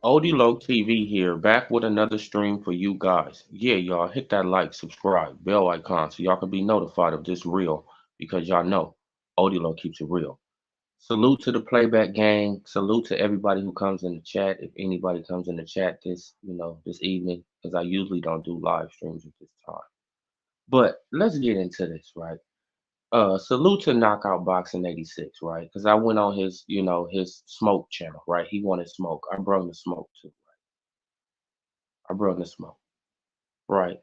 Odilo TV here, back with another stream for you guys. Yeah, y'all hit that like, subscribe, bell icon so y'all can be notified of this reel because y'all know Odilo keeps it real. Salute to the playback gang. Salute to everybody who comes in the chat. If anybody comes in the chat this evening, because I usually don't do live streams at this time. But let's get into this, right? Salute to Knockout Boxing 86, right? Because I went on his smoke channel, right? He wanted smoke. I brought him the smoke too. I brought the smoke, right?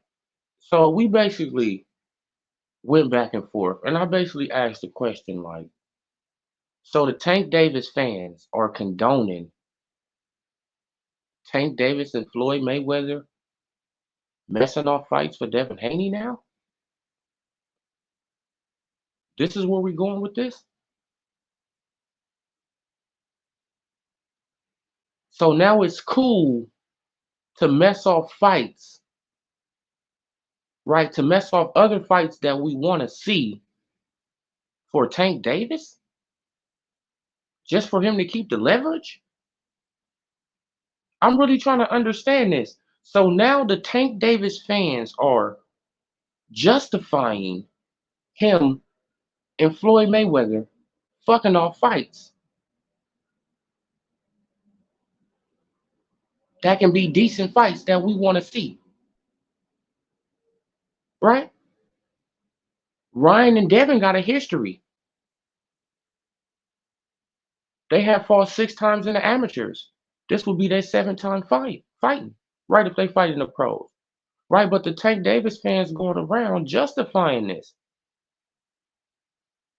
So we basically went back and forth, and I basically asked the question like, so the Tank Davis fans are condoning Tank Davis and Floyd Mayweather messing off fights for Devin Haney now? This is where we're going with this? So now it's cool to mess off fights, right? To mess off other fights that we want to see for Tank Davis? Just for him to keep the leverage? I'm really trying to understand this. So now the Tank Davis fans are justifying him and Floyd Mayweather fucking off fights that can be decent fights that we want to see, right? Ryan and Devin got a history. They have fought 6 times in the amateurs. This will be their 7th time fighting, right? If they fight in the pros, right? But the Tank Davis fans going around justifying this.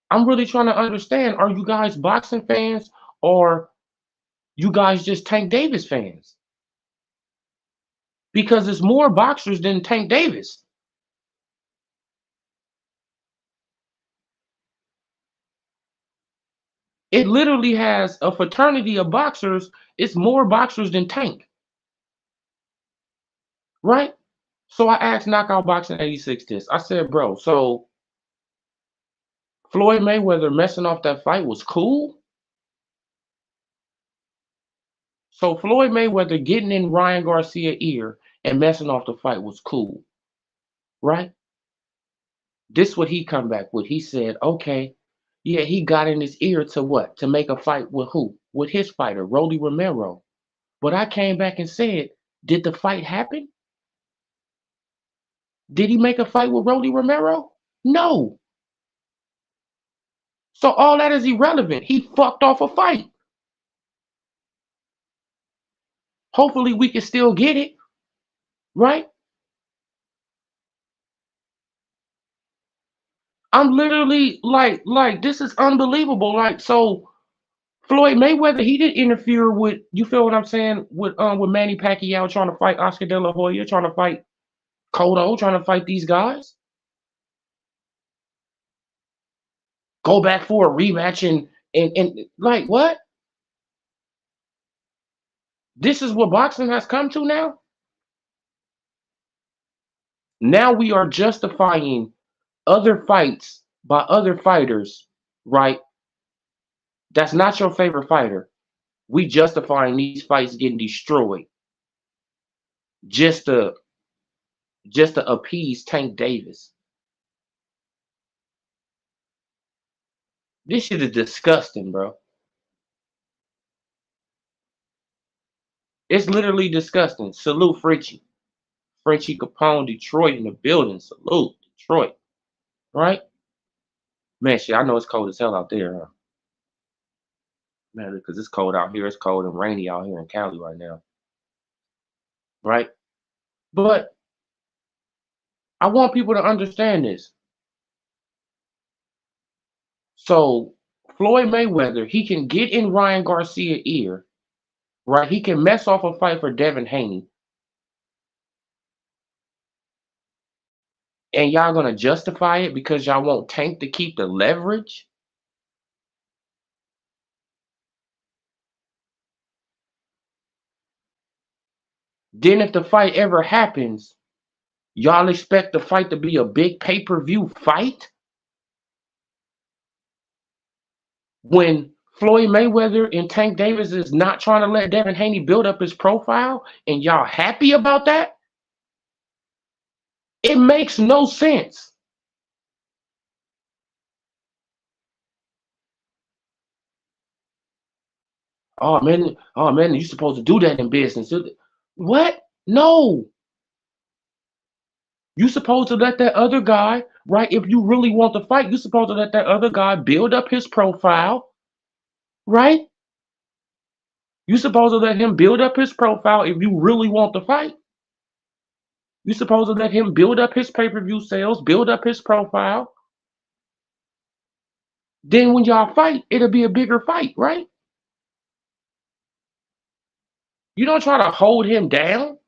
I'm really trying to understand, are you guys boxing fans or you guys just Tank Davis fans? Because it's more boxers than Tank Davis. It literally has a fraternity of boxers. It's more boxers than Tank, right? So I asked Knockout Boxing 86 this. I said, bro, so Floyd Mayweather messing off that fight was cool? So Floyd Mayweather getting in Ryan Garcia's ear and messing off the fight was cool, right? This what he come back with. He said, okay, yeah, he got in his ear to what? To make a fight with who? With his fighter, Rolly Romero. But I came back and said, did the fight happen? Did he make a fight with Rolly Romero? No. So all that is irrelevant. He fucked off a fight. Hopefully we can still get it, right? I'm literally like this is unbelievable. Like, so Floyd Mayweather, he didn't interfere with, you feel what I'm saying, with Manny Pacquiao trying to fight Oscar De La Hoya, trying to fight Cotto, trying to fight these guys. Go back for a rematch and like what? This is what boxing has come to now? Now we are justifying other fights by other fighters, right? That's not your favorite fighter. We justifying these fights getting destroyed just to appease Tank Davis. This shit is disgusting, bro. It's literally disgusting. Salute Frenchie. Frenchie Capone, Detroit in the building. Salute Detroit. Right? Man, shit, I know it's cold as hell out there, huh? Man, because it's cold out here. It's cold and rainy out here in Cali right now. Right? But I want people to understand this. So Floyd Mayweather, he can get in Ryan Garcia's ear, right? He can mess off a fight for Devin Haney, and y'all gonna justify it because y'all want Tank to keep the leverage. Then if the fight ever happens, y'all expect the fight to be a big pay-per-view fight when Floyd Mayweather and Tank Davis is not trying to let Devin Haney build up his profile, and y'all happy about that? It makes no sense. Oh man, you're supposed to do that in business. What? No. You supposed to let that other guy, right? If you really want to fight, you supposed to let that other guy build up his profile, right? You supposed to let him build up his profile if you really want to fight. You supposed to let him build up his pay-per-view sales, build up his profile. Then when y'all fight, it'll be a bigger fight, right? You don't try to hold him down.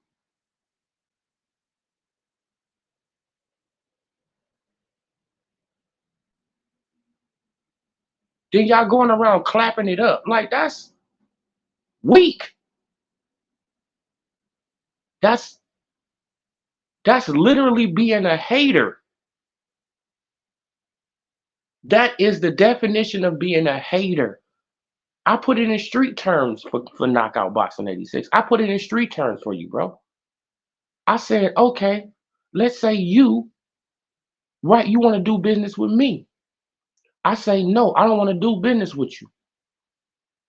Then y'all going around clapping it up. Like that's weak. That's that's literally being a hater. That is the definition of being a hater. I put it in street terms for Knockout Boxing 86. I put it in street terms for you, bro. I said, okay, let's say you, right, you want to do business with me. I say, no, I don't want to do business with you.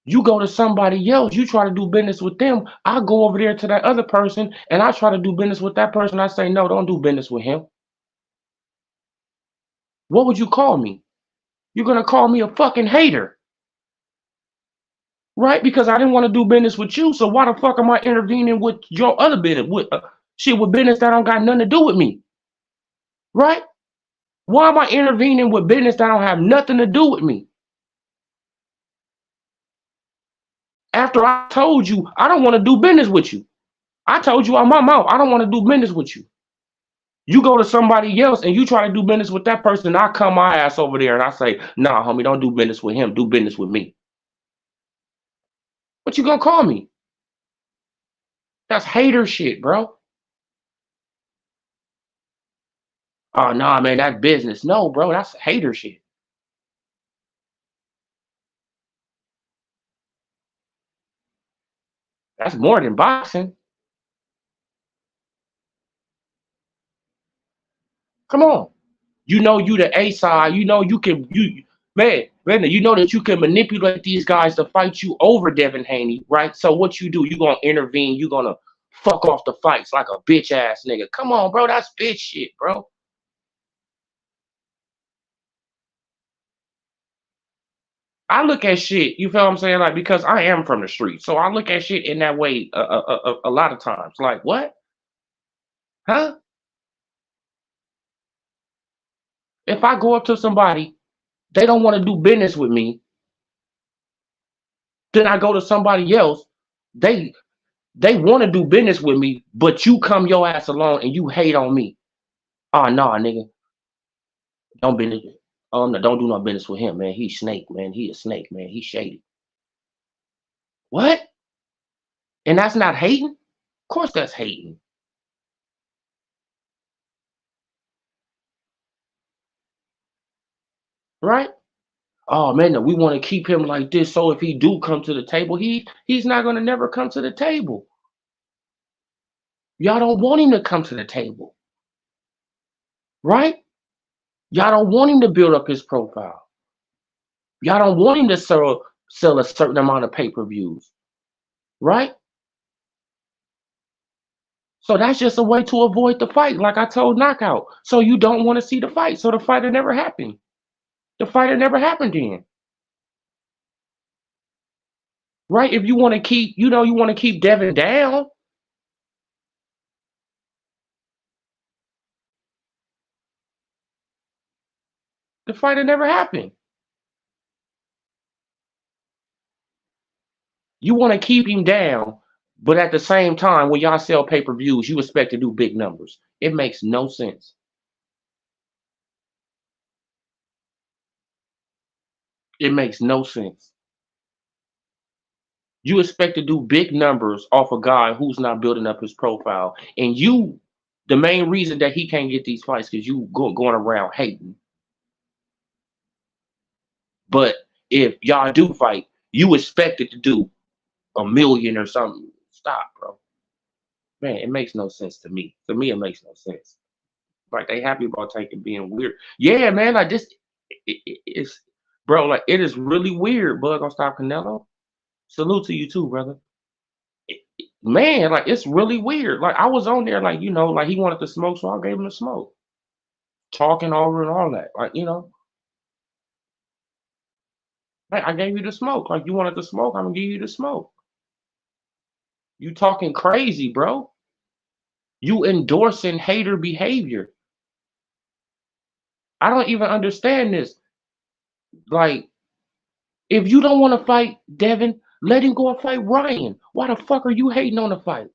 You go to somebody else, you try to do business with them. I go over there to that other person and I try to do business with that person. I say, no, don't do business with him. What would you call me? You're going to call me a fucking hater, right? Because I didn't want to do business with you. So why the fuck am I intervening with your other business? With shit with business that don't got nothing to do with me, right? Why am I intervening with business that don't have nothing to do with me? After I told you I don't want to do business with you. I told you on my mouth, I don't want to do business with you. You go to somebody else and you try to do business with that person, I come my ass over there and I say, nah, homie, don't do business with him. Do business with me. What you gonna call me? That's hater shit, bro. Oh, nah, man, that's business. No, bro, that's hater shit. That's more than boxing. Come on. You know you the A side. You know you can man, you know that you can manipulate these guys to fight you over Devin Haney, right? So what you do, you gonna intervene, you gonna fuck off the fights like a bitch ass nigga. Come on, bro, that's bitch shit, bro. I look at shit, you feel what I'm saying? Like, because I am from the street. So I look at shit in that way a lot of times. Like, what? Huh? If I go up to somebody, they don't want to do business with me, then I go to somebody else, they they want to do business with me, but you come your ass along and you hate on me. Oh nah, nigga, don't business. No, don't do no business with him, man. He snake, man. He a snake, man. He shady. What? And that's not hating? Of course that's hating, right? oh man, no, we want to keep him like this. So if he do come to the table, he's not gonna never come to the table. Y'all don't want him to come to the table, right? Y'all don't want him to build up his profile. Y'all don't want him to sell a certain amount of pay-per-views, right? So that's just a way to avoid the fight, like I told Knockout. So you don't want to see the fight. So the fighter never happened. The fighter never happened then. Right? If you want to keep, you want to keep Devin down, the fighter never happened. You want to keep him down, but at the same time, when y'all sell pay-per-views, you expect to do big numbers. It makes no sense. It makes no sense. You expect to do big numbers off a guy who's not building up his profile. And the main reason that he can't get these fights is you going around hating. But if y'all do fight, you expect it to do a million or something. Stop, bro. Man, it makes no sense to me. To me, it makes no sense. Like they happy about taking being weird. Yeah, man. Like this, it's bro. Like it is really weird. Bug on stop Canelo. Salute to you too, brother. Man, like it's really weird. Like I was on there, like like he wanted to smoke, so I gave him the smoke, talking over and all that. Like like I gave you the smoke. Like you wanted the smoke, I'm gonna give you the smoke. You talking crazy, bro. You endorsing hater behavior. I don't even understand this. Like, if you don't want to fight Devin, let him go and fight Ryan. Why the fuck are you hating on the fight?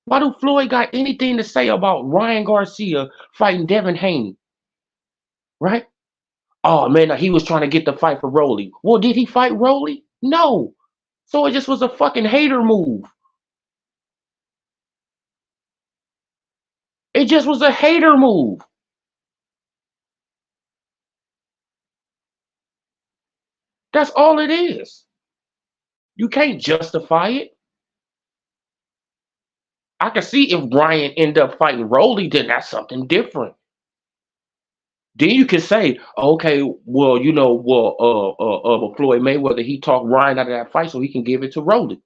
Why do Floyd got anything to say about Ryan Garcia fighting Devin Haney? Right? Oh man, he was trying to get the fight for Rolly. Well, did he fight Rolly? No. So it just was a fucking hater move. It just was a hater move. That's all it is. You can't justify it. I can see if Ryan ended up fighting Rolly, then that's something different. Then you can say, okay, well, Floyd Mayweather, he talked Ryan out of that fight so he can give it to Rolly.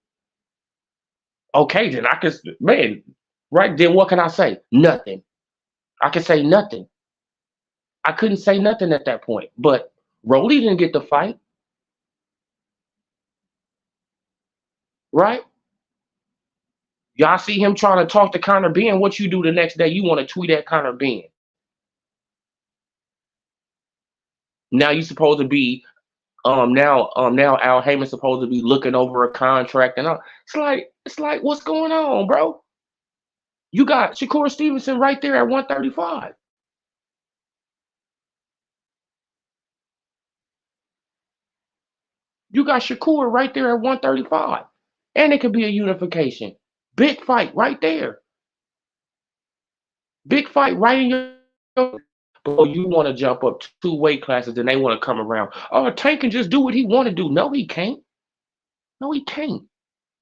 Okay, then I can, man, right then what can I say? Nothing. I can say nothing. I couldn't say nothing at that point. But Rolly didn't get the fight, right? Y'all see him trying to talk to Conor Ben. What you do the next day? You want to tweet at Conor Ben. Now you supposed to be now Al Heyman's supposed to be looking over a contract and all. It's like what's going on, bro? You got Shakur Stevenson right there at 135. You got Shakur right there at 135. And it could be a unification. Big fight right there. Big fight right in your. But you want to jump up 2 weight classes, and they want to come around. Oh, Tank can just do what he want to do. No, he can't. No, he can't.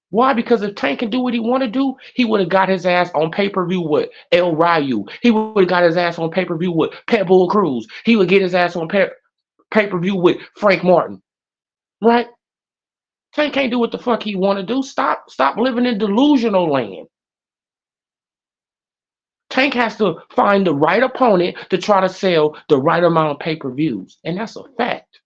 Why? Because if Tank can do what he want to do, he would have got his ass on pay-per-view with El Ryu. He would have got his ass on pay-per-view with Pitbull Cruz. He would get his ass on pay-per-view with Frank Martin. Right? Tank can't do what the fuck he want to do. Stop living in delusional land. Tank has to find the right opponent to try to sell the right amount of pay-per-views. And that's a fact.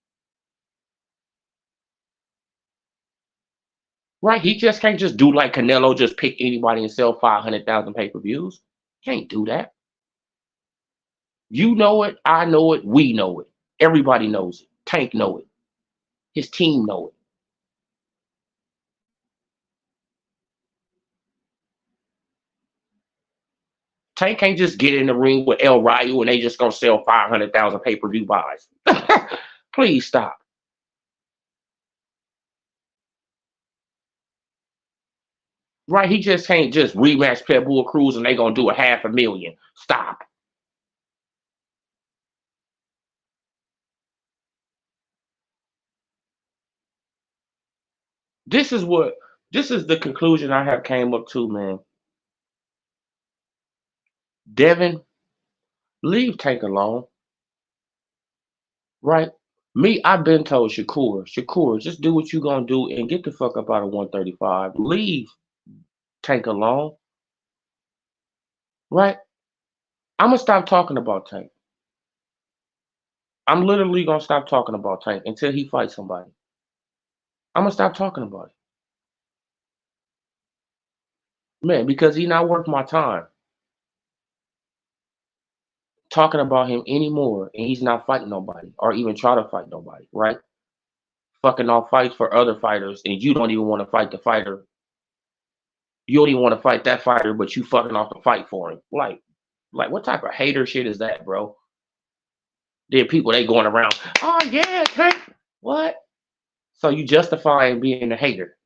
Right? He just can't just do like Canelo, just pick anybody and sell 500,000 pay-per-views. Can't do that. You know it, I know it, we know it. Everybody knows it. Tank know it. His team know it. Tank can't just get in the ring with El Ryu and they just gonna sell 500,000 pay-per-view buys. Please stop. Right? He just can't just rematch Pitbull Cruz and they gonna do a 500,000. Stop. This is what this is the conclusion I have came up to, man. Devin, leave Tank alone, right? Me, I've been told Shakur, just do what you gonna do and get the fuck up out of 135. Leave Tank alone, right? I'm gonna stop talking about Tank. I'm literally gonna stop talking about Tank until he fights somebody. I'm gonna stop talking about it, man, because he not worth my time talking about him anymore, and he's not fighting nobody or even try to fight nobody, right? Fucking off fights for other fighters, and you don't even want to fight the fighter. You don't even want to fight that fighter, but you fucking off the fight for him. Like what type of hater shit is that, bro? Then people they going around, oh yeah, Tank. What? So you justifying being a hater,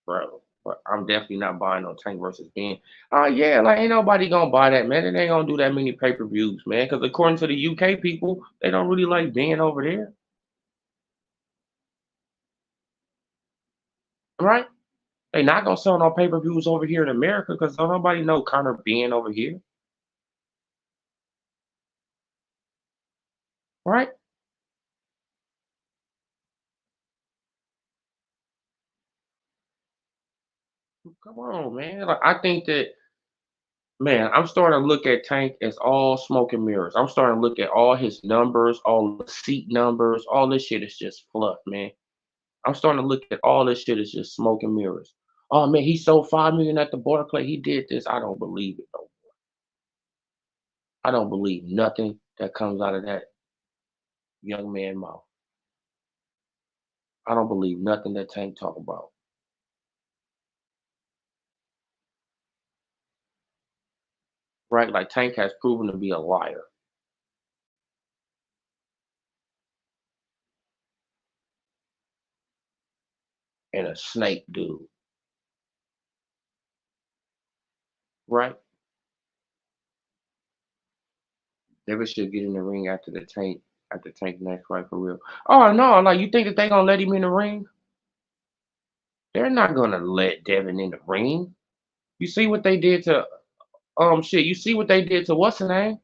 bro? But I'm definitely not buying no Tank versus Ben. Oh yeah, like ain't nobody gonna buy that, man. They ain't gonna do that many pay-per-views, man. Because according to the UK people, they don't really like Ben over there, right? They not gonna sell no pay-per-views over here in America because don't nobody know Conor Ben over here, right? Come on, man. Like I think that, man, I'm starting to look at Tank as all smoke and mirrors. I'm starting to look at all his numbers, all the seat numbers, all this shit is just fluff, man. I'm starting to look at all this shit as just smoke and mirrors. Oh man, he sold 5 million at the Barclay. He did this. I don't believe it though. I don't believe nothing that comes out of that young man mouth. I don't believe nothing that Tank talk about. Right? Like Tank has proven to be a liar and a snake dude. Right? Never should get in the ring after Tank next fight for real. Oh no, like you think that they gonna let him in the ring? They're not gonna let Devin in the ring. You see what they did to shit. You see what they did to what's his name?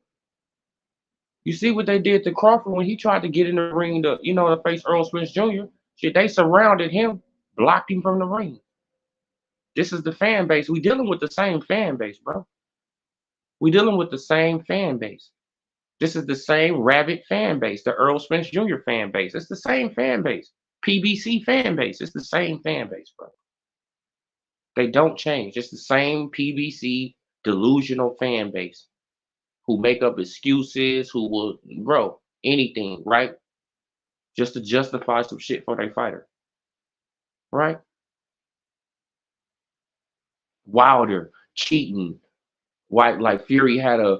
You see what they did to Crawford when he tried to get in the ring to face Earl Smith Jr. Shit, they surrounded him, blocked him from the ring. This is the fan base. We dealing with the same fan base, bro. We dealing with the same fan base. This is the same rabid fan base, the Earl Spence Jr. fan base. It's the same fan base. PBC fan base. It's the same fan base, bro. They don't change. It's the same PBC delusional fan base who make up excuses, who will, bro, anything, right? Just to justify some shit for their fighter, right? Wilder cheating. White like Fury had a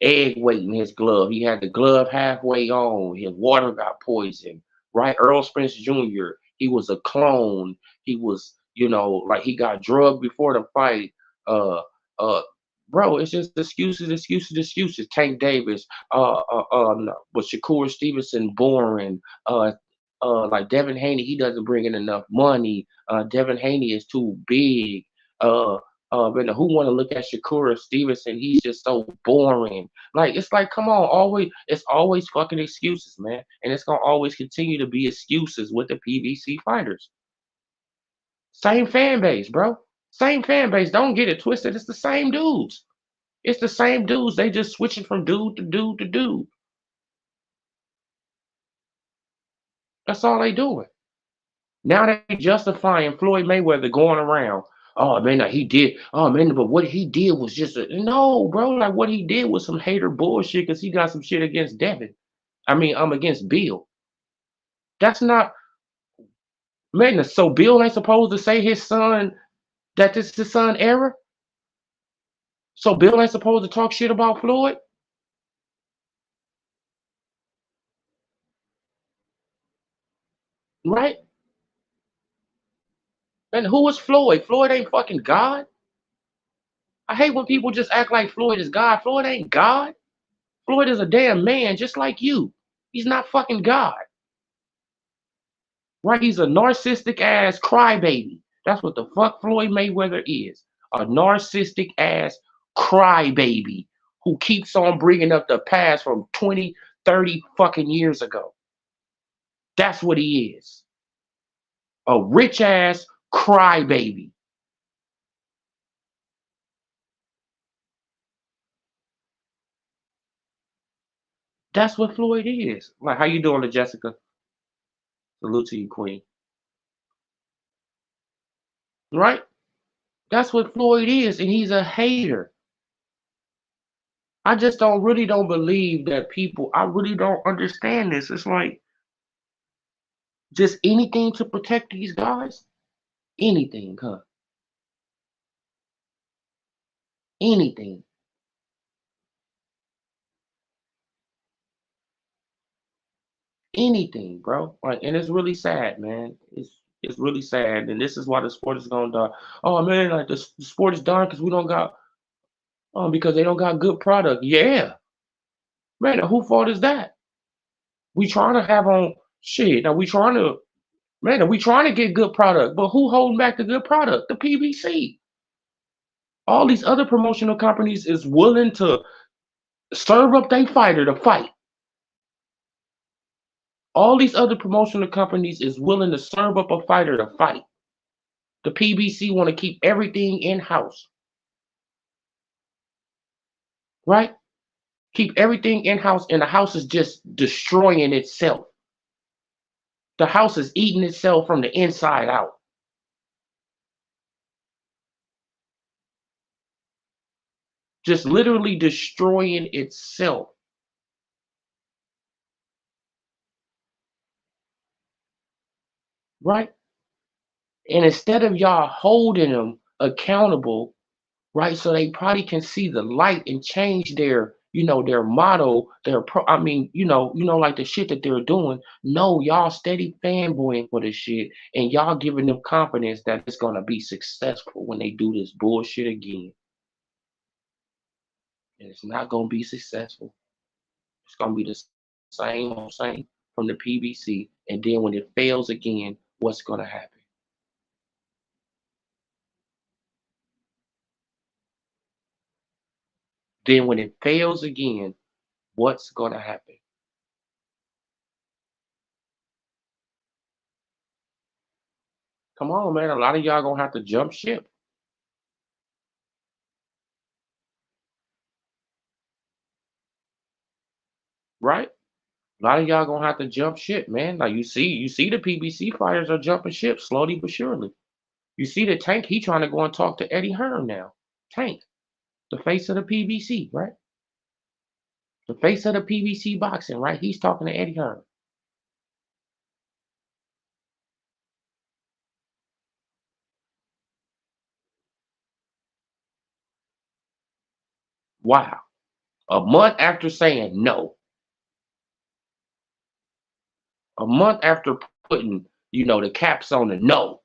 egg weight in his glove. He had the glove halfway on. His water got poisoned. Right? Earl Spence Jr. He was a clone. He was, like he got drugged before the fight. Uh uh Bro, it's just excuses, excuses, excuses. Tank Davis, no, but Shakur Stevenson boring. Like Devin Haney, he doesn't bring in enough money. Devin Haney is too big. Uh but who want to look at Shakur Stevenson? He's just so boring. Like it's like, come on, it's always fucking excuses, man, and it's gonna always continue to be excuses with the PVC fighters. Same fan base, bro. Same fan base. Don't get it twisted. It's the same dudes. It's the same dudes. They just switching from dude to dude to dude. That's all they doing. Now they justifying Floyd Mayweather going around. Oh man, he did. Oh man, but what he did was just no, bro. Like what he did was some hater bullshit because he got some shit against Devin. I mean, I'm against Bill. That's not, man. So Bill ain't supposed to say his son that this is his son error. So Bill ain't supposed to talk shit about Floyd, right? And who is Floyd? Floyd ain't fucking God. I hate when people just act like Floyd is God. Floyd ain't God. Floyd is a damn man just like you. He's not fucking God. Right? He's a narcissistic ass crybaby. That's what the fuck Floyd Mayweather is. A narcissistic ass crybaby who keeps on bringing up the past from 20, 30 fucking years ago. That's what he is. A rich ass crybaby. That's what Floyd is. Like, how you doing, Jessica? Salute to you, Queen. Right? That's what Floyd is, and he's a hater. I just don't believe that people. I really don't understand this. It's like just anything to protect these guys. Anything, huh? Anything. Anything, bro. Like, and it's really sad, man. It's really sad, and this is why the sport is gonna die. Oh man, like the sport is dying because we don't got because they don't got good product. Yeah, man. Who fault is that? We trying to have on shit. Now we trying to man. We trying to get good product, but who holding back the good product? The PBC. All these other promotional companies is willing to serve up their fighter to fight. All these other promotional companies is willing to serve up a fighter to fight. The PBC want to keep everything in house, right? Keep everything in house, and the house is just destroying itself. The house is eating itself from the inside out. Just literally destroying itself, right? And instead of y'all holding them accountable, right? So they probably can see the light and change their, their motto, like the shit that they're doing. No, y'all steady fanboying for this shit, and y'all giving them confidence that it's gonna be successful when they do this bullshit again. And it's not gonna be successful. It's gonna be the same old same from the PBC. And then when it fails again, what's gonna happen? Then when it fails again, what's gonna happen? Come on, man. A lot of y'all gonna have to jump ship, right? A lot of y'all gonna have to jump ship, man. Like you see the PBC fighters are jumping ship slowly but surely. You see the Tank, he trying to go and talk to Eddie Hearn now. Tank, the face of the PBC, right? The face of the PBC boxing, right? He's talking to Eddie Hearn. Wow. A month after saying no, a month after putting, the caps on the no,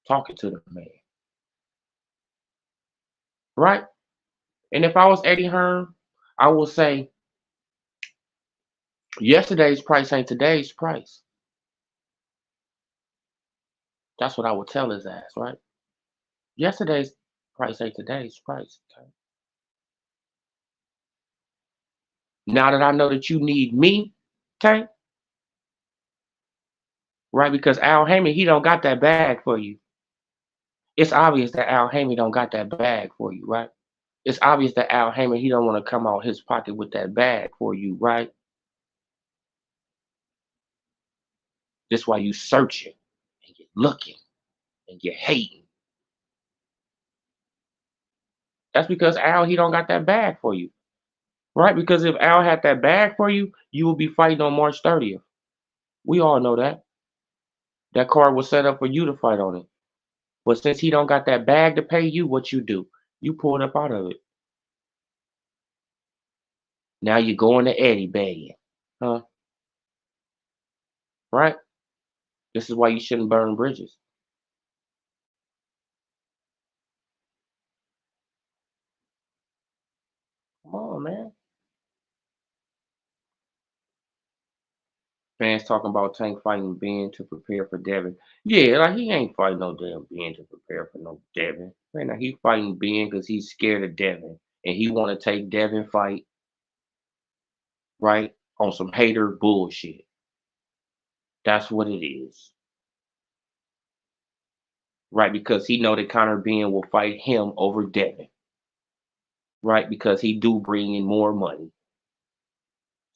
talking to the man, right? And if I was Eddie Hearn, I would say yesterday's price ain't today's price. That's what I would tell his ass, right? Yesterday's price ain't today's price. Okay? Now that I know that you need me, Tank, right? Because Al Heyman, he don't got that bag for you. It's obvious that Al Heyman don't got that bag for you, right? It's obvious that Al Heyman, he don't want to come out his pocket with that bag for you, right? That's why you searching and you're looking and you're hating. That's because Al, he don't got that bag for you, right? Because if Al had that bag for you, you would be fighting on March 30th. We all know that. That card was set up for you to fight on it. But since he don't got that bag to pay you, what you do? You pull it up out of it. Now you're going to Eddie begging, huh? Right? This is why you shouldn't burn bridges. Fans talking about Tank fighting Ben to prepare for Devin. Yeah, like he ain't fighting no damn Ben to prepare for no Devin. Man, now he fighting Ben because he's scared of Devin and he want to take Devin fight right on some hater bullshit. That's what it is, right? Because he know that Conor Ben will fight him over Devin, right? Because he do bring in more money,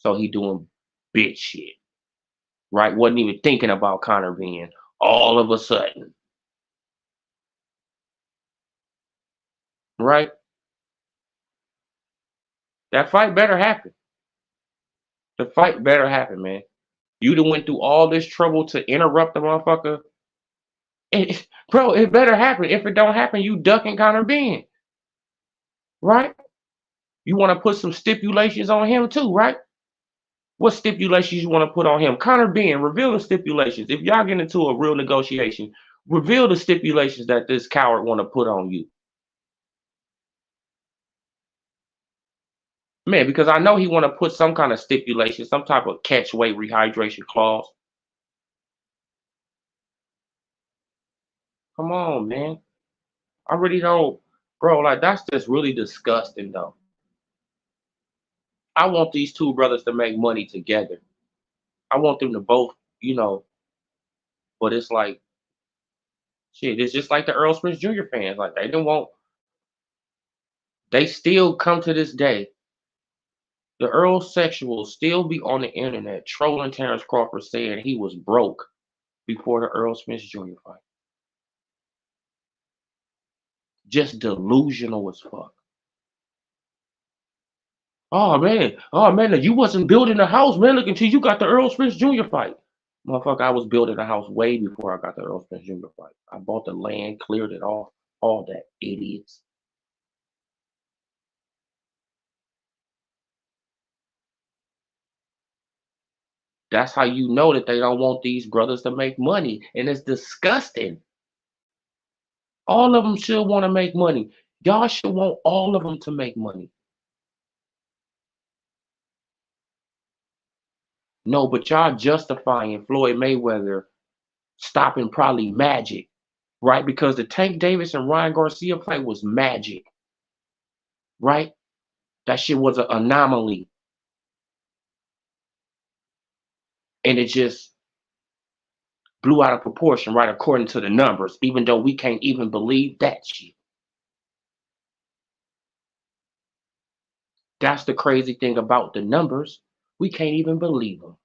so he doing bitch shit, right? Wasn't even thinking about Conor Ben all of a sudden, right? That fight better happen. The fight better happen, man. You done went through all this trouble to interrupt the motherfucker. Bro, it better happen. If it don't happen, you ducking Conor Ben, right? You want to put some stipulations on him too, right? What stipulations you want to put on him? Conor Ben, reveal the stipulations. If y'all get into a real negotiation, reveal the stipulations that this coward want to put on you. Man, because I know he want to put some kind of stipulation, some type of catch weight rehydration clause. Come on, man. I really don't, bro, like that's just really disgusting though. I want these two brothers to make money together. I want them to both, but it's like shit, it's just like the Earl Spence Jr. fans. Like they didn't want they still come to this day. The Earl sexuals still be on the internet trolling Terrence Crawford saying he was broke before the Earl Spence Jr. fight. Just delusional as fuck. Oh man, you wasn't building a house, man. Look until you got the Earl Spence Jr. fight. Motherfucker, I was building a house way before I got the Earl Spence Jr. fight. I bought the land, cleared it off, all that. Idiots. That's how you know that they don't want these brothers to make money. And it's disgusting. All of them should want to make money. Y'all should want all of them to make money. No, but y'all justifying Floyd Mayweather stopping probably magic, right? Because the Tank Davis and Ryan Garcia fight was magic, right? That shit was an anomaly. And it just blew out of proportion, right? According to the numbers, even though we can't even believe that shit. That's the crazy thing about the numbers. We can't even believe them.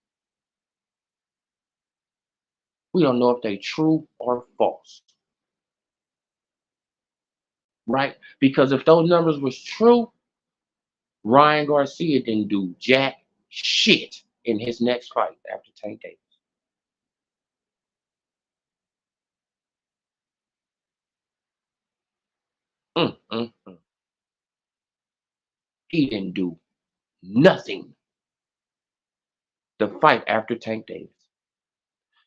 We don't know if they true or false, right? Because if those numbers was true, Ryan Garcia didn't do jack shit in his next fight after Tank Davis. Mm, mm, mm. He didn't do nothing the fight after Tank Davis.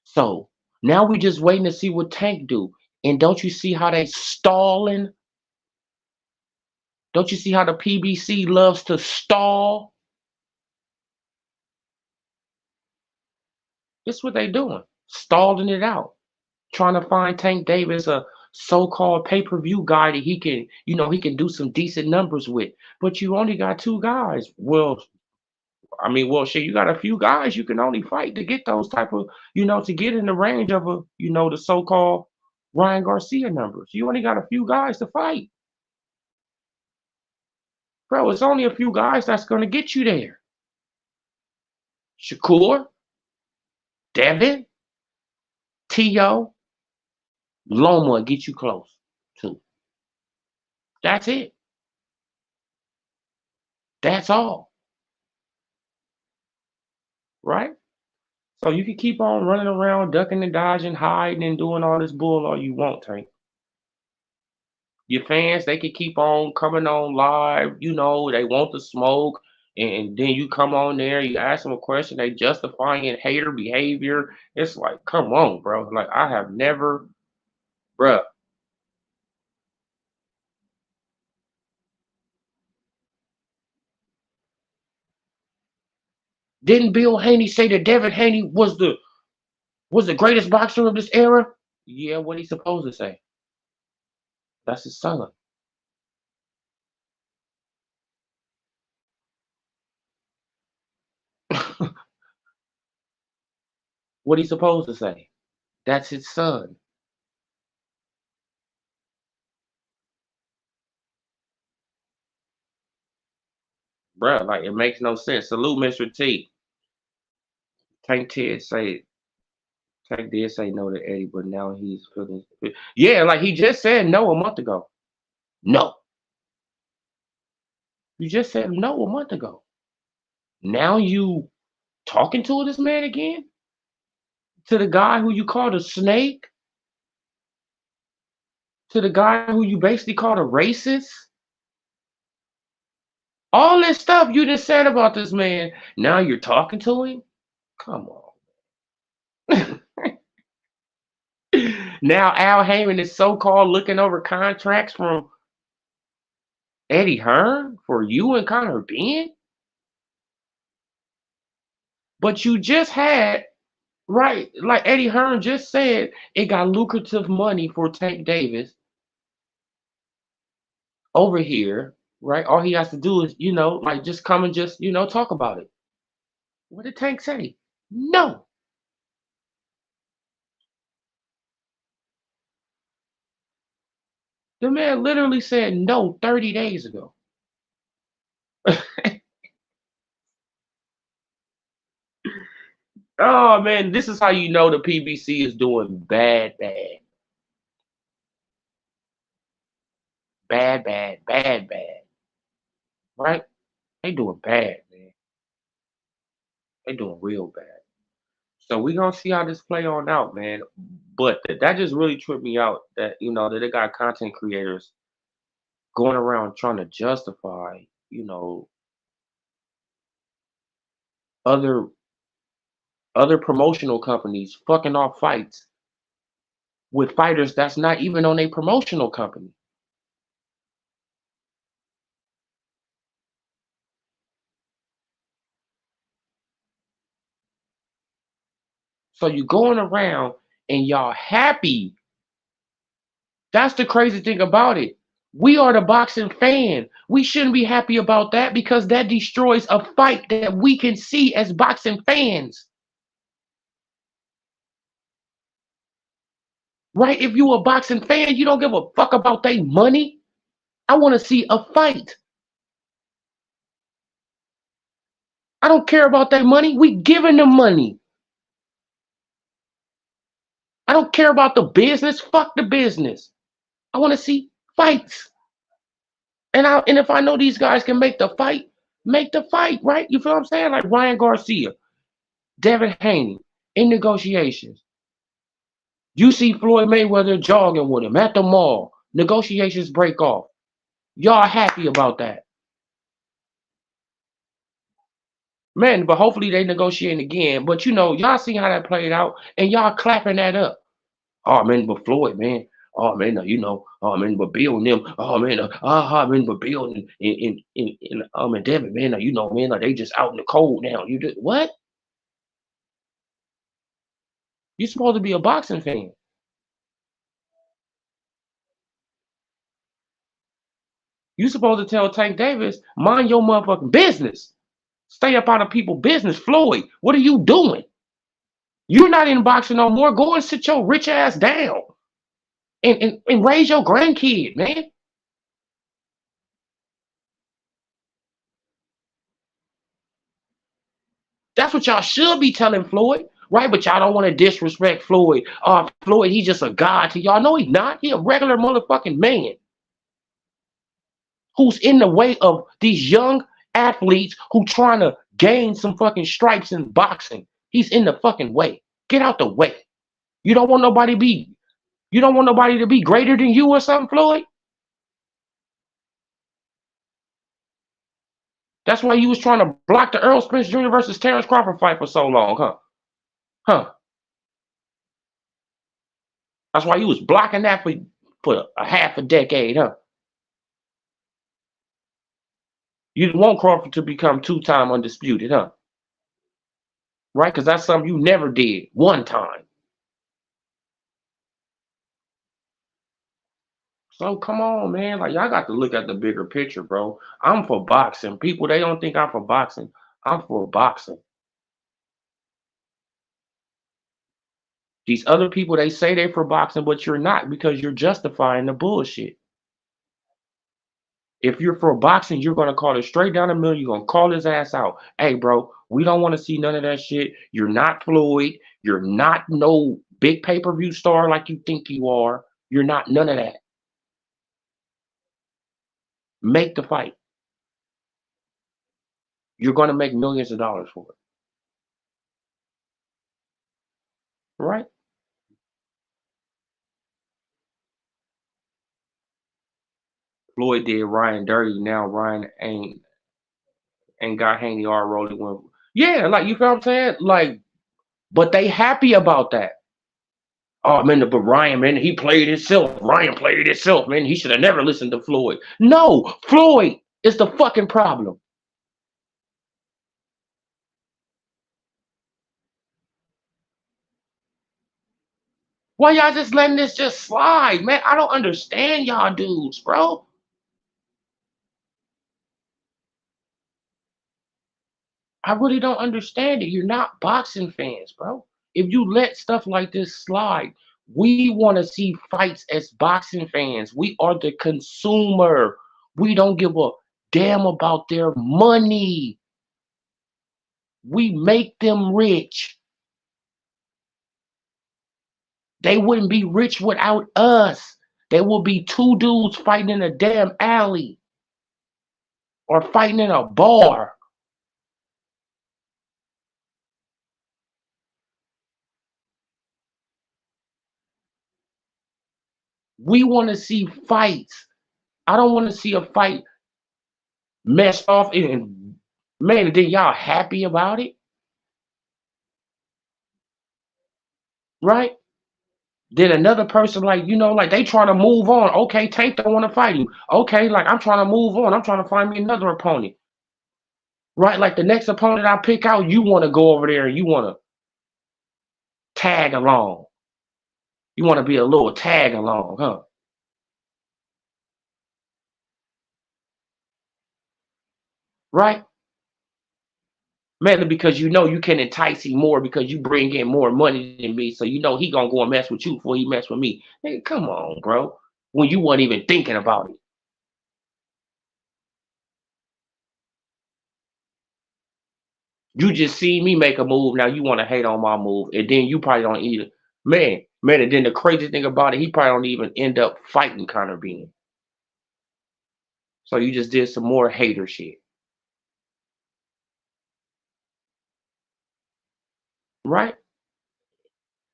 So now we just waiting to see what Tank do. And don't you see how they stalling? Don't you see how the PBC loves to stall? That's what they doing. Stalling it out. Trying to find Tank Davis a so-called pay-per-view guy that he can do some decent numbers with. But you only got two guys. Well, shit, you got a few guys you can only fight to get those type of, to get in the range of the so-called Ryan Garcia numbers. You only got a few guys to fight. Bro, it's only a few guys that's gonna get you there. Shakur, Devin, T.O., Loma get you close to. That's it. That's all. Right? So you can keep on running around, ducking and dodging, hiding, and doing all this bull all you want, Tank. Your fans, they can keep on coming on live, they want the smoke, and then you come on there, you ask them a question, they justifying hater behavior. It's like, come on, bro. Like, I have never, bruh, Didn't Bill Haney say that Devin Haney was the greatest boxer of this era? Yeah, what he supposed to say? That's his son. What he supposed to say? That's his son. Bruh, like it makes no sense. Salute Mr. T. Tank Ted say Tank did say no to Eddie, but now he's feeling. Yeah, like he just said no a month ago. No. You just said no a month ago. Now you talking to this man again? To the guy who you called a snake? To the guy who you basically called a racist? All this stuff you just said about this man. Now you're talking to him? Come on. Now Al Heyman is so-called looking over contracts from Eddie Hearn for you and Connor Ben? But you just had, right, like Eddie Hearn just said, it got lucrative money for Tank Davis over here, right? All he has to do is, like just come and just, talk about it. What did Tank say? No. The man literally said no 30 days ago. Oh man, this is how you know the PBC is doing bad, bad, bad, bad, bad, bad. Right? They doing bad, man. They doing real bad. So we gonna see how this play on out, man. But that just really tripped me out that that they got content creators going around trying to justify, other other promotional companies fucking off fights with fighters that's not even on a promotional company. So you going around and y'all happy. That's the crazy thing about it. We are the boxing fan. We shouldn't be happy about that because that destroys a fight that we can see as boxing fans. Right? If you a boxing fan, you don't give a fuck about their money. I want to see a fight. I don't care about their money. We giving them money. I don't care about the business. Fuck the business. I want to see fights. And if I know these guys can make the fight, right? You feel what I'm saying? Like Ryan Garcia, Devin Haney in negotiations. You see Floyd Mayweather jogging with him at the mall. Negotiations break off. Y'all happy about that. Man, but hopefully they negotiate again. But y'all see how that played out, and y'all clapping that up. Oh man, but Floyd, man. Oh man, oh man, but Bill and them. Oh man, man, but Bill and Devin, man, man, like they just out in the cold now. You do what? You supposed to be a boxing fan. You supposed to tell Tank Davis, mind your motherfucking business. Stay up out of people's business. Floyd, what are you doing? You're not in boxing no more. Go and sit your rich ass down and raise your grandkid, man. That's what y'all should be telling Floyd, right? But y'all don't want to disrespect Floyd. Floyd, he's just a god to y'all. No, he's not. He a regular motherfucking man who's in the way of these young athletes who trying to gain some fucking stripes in boxing. He's in the fucking way. Get out the way. You don't want nobody to be. You don't want nobody to be greater than you or something, Floyd. That's why you was trying to block the Earl Spence Jr. versus Terrence Crawford fight for so long, huh? Huh? That's why you was blocking that for a half a decade, huh? You didn't want Crawford to become two-time undisputed, huh? right? Because that's something you never did one time. So come on, man. Like y'all got to look at the bigger picture, bro. I'm for boxing. People they don't think I'm for boxing. I'm for boxing. These other people they say they're for boxing, but you're not because you're justifying the bullshit. If you're for boxing, you're gonna call it straight down the middle. You're gonna call his ass out. Hey, bro, we don't want to see none of that shit. You're not Floyd. You're not no big pay-per-view star like you think you are. You're not none of that. Make the fight. You're gonna make millions of dollars for it, right? Floyd did Ryan dirty. Now Ryan ain't got Haney or Rolly when. Yeah, like you feel what I'm saying? Like, but they happy about that. Oh man, but Ryan, man, he played himself. Ryan played himself, man. He should have never listened to Floyd. No, Floyd is the fucking problem. Why y'all just letting this just slide, man? I don't understand y'all dudes, bro. I really don't understand it. You're not boxing fans, bro. If you let stuff like this slide, we want to see fights as boxing fans. We are the consumer. We don't give a damn about their money. We make them rich. They wouldn't be rich without us. There will be two dudes fighting in a damn alley or fighting in a bar. We want to see fights. I don't want to see a fight messed off and man, then y'all happy about it, right? Then another person, like, like they trying to move on. Okay, Tank don't want to fight you. Okay, like I'm trying to move on. I'm trying to find me another opponent. Right? Like the next opponent I pick out, you want to go over there and you want to tag along. You want to be a little tag along, huh? Right? Mainly because you can entice him more because you bring in more money than me. So he gonna go and mess with you before he mess with me. Hey, come on, bro. When you weren't even thinking about it. You just see me make a move. Now you want to hate on my move. And then you probably don't either. Man, and then the crazy thing about it, he probably don't even end up fighting Conor Bean. So you just did some more hater shit. Right?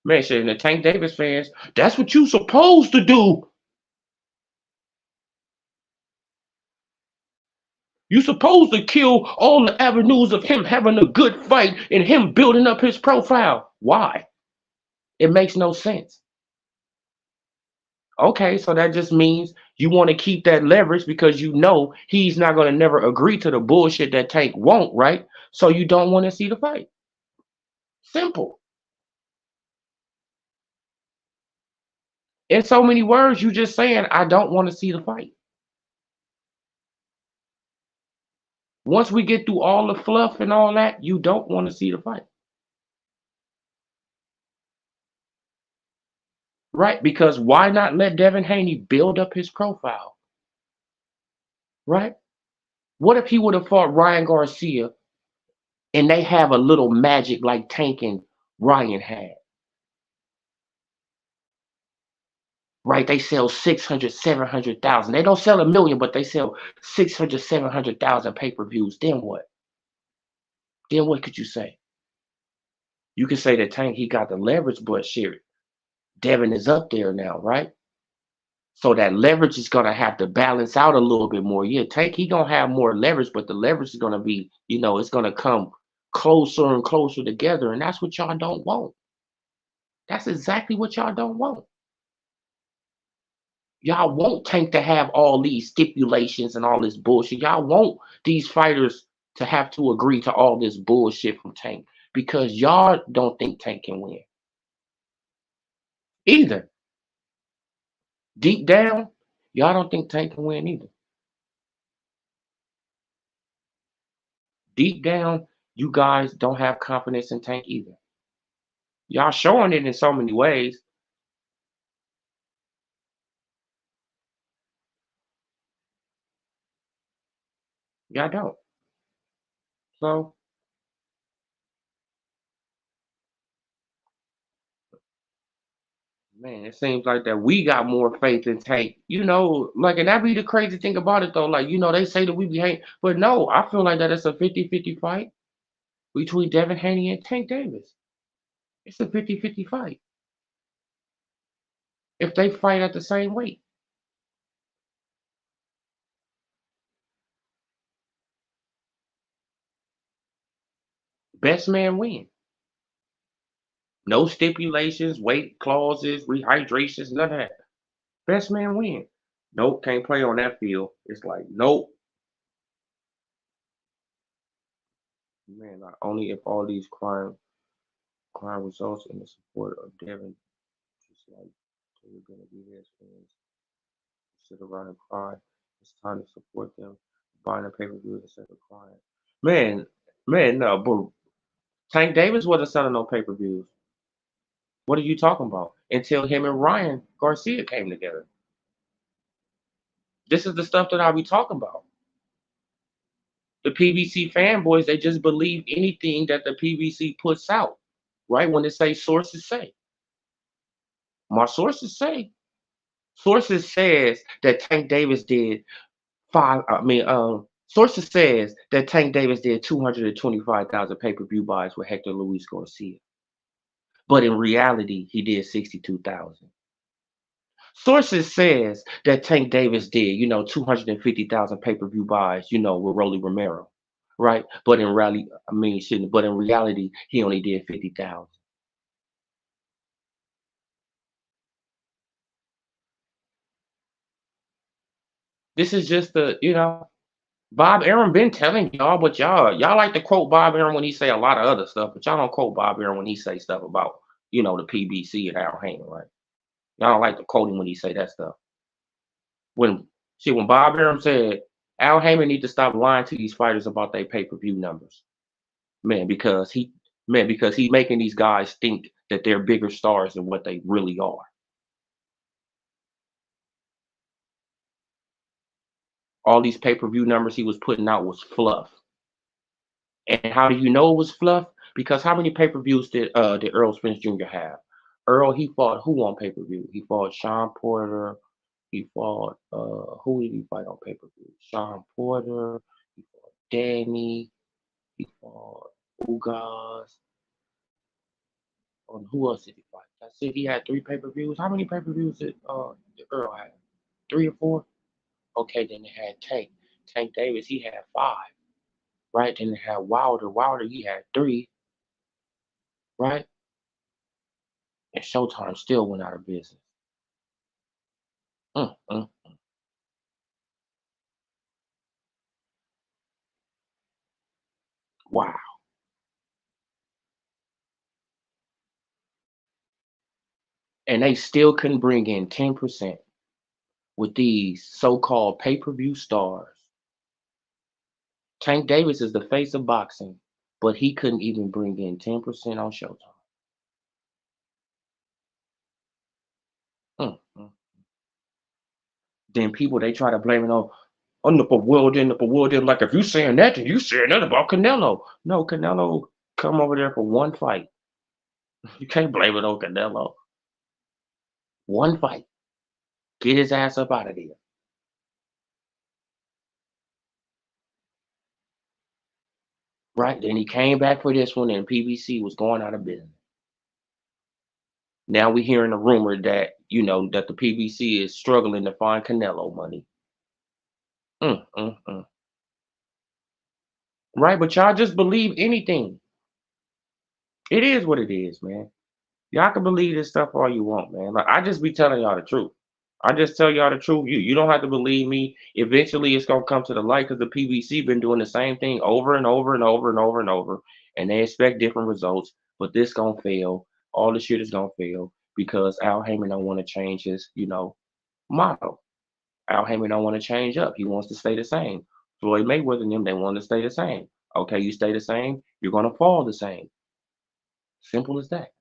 Man, shit, and the Tank Davis fans, that's what you supposed to do. You supposed to kill all the avenues of him having a good fight and him building up his profile. Why? It makes no sense. Okay, so that just means you want to keep that leverage because he's not going to never agree to the bullshit that Tank won't, right? So you don't want to see the fight. Simple. In so many words, you just saying, I don't want to see the fight. Once we get through all the fluff and all that, you don't want to see the fight. Right? Because why not let Devin Haney build up his profile? Right? What if he would have fought Ryan Garcia and they have a little magic like Tank and Ryan had? Right? They sell 600, 700,000. They don't sell a million, but they sell 600, 700,000 pay-per-views. Then what? Then what could you say? You could say that Tank, he got the leverage, but shit, Devin is up there now, right? So that leverage is gonna have to balance out a little bit more. Yeah, Tank, he gonna have more leverage, but the leverage is gonna be, it's gonna come closer and closer together, and that's what y'all don't want. That's exactly what y'all don't want. Y'all want Tank to have all these stipulations and all this bullshit. Y'all want these fighters to have to agree to all this bullshit from Tank. because y'all don't think Tank can win either. Deep down, y'all don't think Tank can win either. Deep down, you guys don't have confidence in Tank either. Y'all showing it in so many ways. Y'all don't. So, man, it seems like that we got more faith in Tank. Like, and that be the crazy thing about it though. Like, they say that we be hating, but no, I feel like that it's a 50-50 fight between Devin Haney and Tank Davis. It's a 50-50 fight. If they fight at the same weight, best man win. No stipulations, weight clauses, rehydrations, none of that. Best man win. Nope, can't play on that field. It's like, nope. Man, not only if all these crime results in the support of Devin, just like they're gonna be his fans, sit around and cry. It's time to support them. Buying a pay-per-view instead of crying. Man, man, no, but Tank Davis wasn't selling no pay-per-views. What are you talking about? Until him and Ryan Garcia came together. This is the stuff that I be talking about. The PBC fanboys, they just believe anything that the PBC puts out, right? When they say sources say. My sources says that Tank Davis did sources says that Tank Davis did 225,000 pay-per-view buys with Hector Luis Garcia. But in reality, he did 62,000. Sources says that Tank Davis did, 250,000 pay-per-view buys, with Rolly Romero, right? But in reality, shouldn't. But in reality, he only did 50,000. This is just Bob Arum been telling y'all, but y'all like to quote Bob Arum when he say a lot of other stuff, but y'all don't quote Bob Arum when he say stuff about, the PBC and Al Heyman, right? Y'all don't like to quote him when he say that stuff. When when Bob Arum said Al Heyman need to stop lying to these fighters about their pay-per-view numbers. Man, because he's making these guys think that they're bigger stars than what they really are. All these pay-per-view numbers he was putting out was fluff. And how do you know it was fluff? Because how many pay-per-views did Earl Spence Jr. have? Earl, he fought who on pay-per-view? He fought Sean Porter. He fought who did he fight on pay-per-view? Sean Porter. He fought Danny. He fought Ugas. And who else did he fight? I said he had 3 pay-per-views. How many pay-per-views did Earl have? 3 or 4? Okay, then they had Tank. Tank Davis, he had 5. Right? Then they had Wilder. Wilder, he had 3. Right? And Showtime still went out of business. Mm, mm. Wow. And they still couldn't bring in 10% with these so-called pay-per-view stars. Tank Davis is the face of boxing, but he couldn't even bring in 10% on Showtime. Mm, mm. Then people they try to blame it on the world in like if you saying that, then you saying that about Canelo. No, Canelo come over there for one fight. You can't blame it on Canelo. One fight. Get his ass up out of there. Right? Then he came back for this one and PBC was going out of business. Now we hearing a rumor that, that the PBC is struggling to find Canelo money. Mm, mm, mm. Right? But y'all just believe anything. It is what it is, man. Y'all can believe this stuff all you want, man. Like I just be telling y'all the truth. I just tell y'all the truth. You don't have to believe me. Eventually, it's gonna come to the light because the PBC been doing the same thing over and over and over and over and over, and they expect different results. But this gonna fail. All the shit is gonna fail because Al Heyman don't want to change his, motto. Al Heyman don't want to change up. He wants to stay the same. Floyd Mayweather and them, they want to stay the same. Okay, you stay the same, you're gonna fall the same. Simple as that.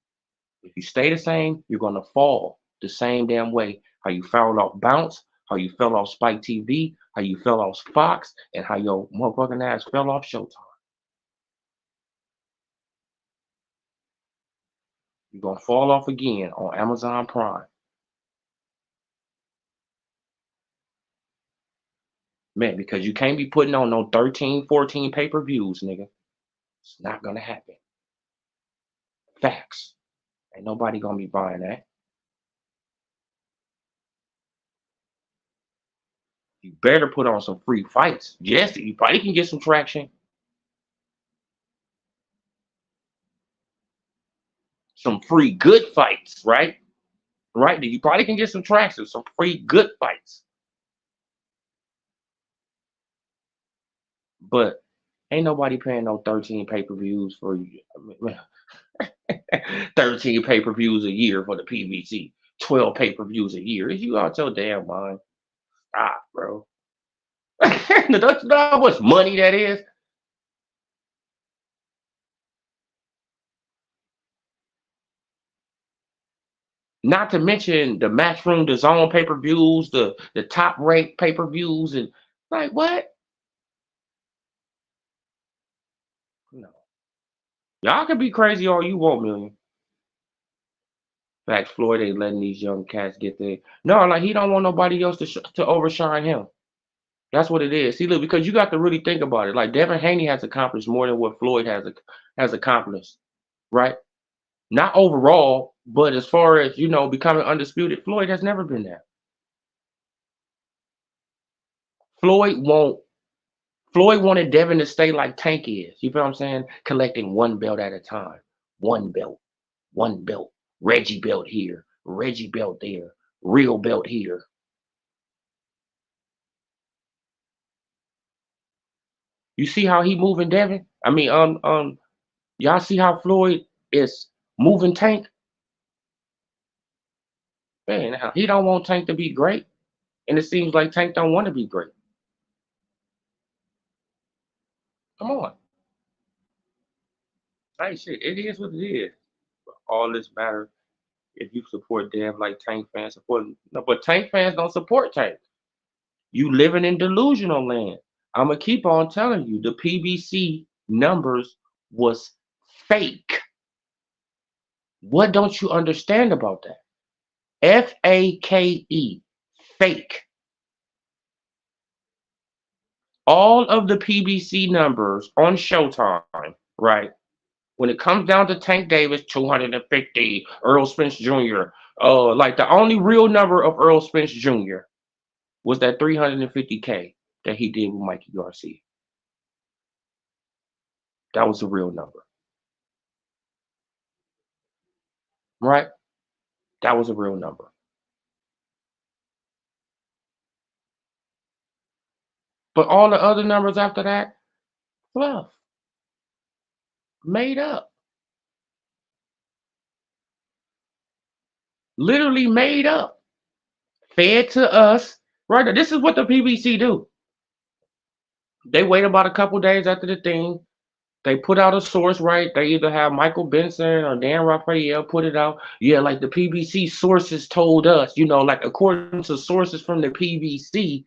If you stay the same, you're gonna fall the same damn way. How you fell off Bounce, how you fell off Spike TV, how you fell off Fox, and how your motherfucking ass fell off Showtime. You're gonna fall off again on Amazon Prime. Man, because you can't be putting on no 13, 14 pay-per-views, nigga. It's not gonna happen. Facts. Ain't nobody gonna be buying that. You better put on some free fights. Yes, you probably can get some traction. Some free good fights, right? Right? You probably can get some traction, some free good fights. But ain't nobody paying no 13 pay-per-views for you. 13 pay-per-views a year for the PVC. 12 pay-per-views a year. Is you out your damn mind? Stop, bro. Don't you know how much money that is? Not to mention the Matchroom, the Zone pay-per-views, the top ranked pay-per-views, and like what? No. Y'all can be crazy all you want, million. In fact, Floyd ain't letting these young cats get there. No, like he don't want nobody else to overshine him. That's what it is. See, look, because you got to really think about it. Like Devin Haney has accomplished more than what Floyd has accomplished, right? Not overall, but as far as becoming undisputed, Floyd has never been there. Floyd won't. Floyd wanted Devin to stay like Tank is. You feel what I'm saying? Collecting one belt at a time. One belt. One belt. Reggie belt here. Reggie belt there. Real belt here. You see how he moving Devin? I mean, y'all see how Floyd is moving Tank? Man, he don't want Tank to be great, and it seems like Tank don't want to be great. Come on, hey shit, it is what it is. All this matter if you support Dev like Tank fans support. No, but Tank fans don't support Tank. You living in delusional land. I'm gonna keep on telling you, the PBC numbers was fake. What don't you understand about that? FAKE, fake. All of the PBC numbers on Showtime, right? When it comes down to Tank Davis, 250, Earl Spence Jr., like the only real number of Earl Spence Jr. was that 350K that he did with Mikey Garcia. That was the real number, right? That was a real number. But all the other numbers after that, fluff, made up, literally made up, fed to us. Right? This is what the PBC do. They wait about a couple days after the thing. They put out a source, right? They either have Michael Benson or Dan Raphael put it out. Yeah, like the PBC sources told us, like according to sources from the PBC,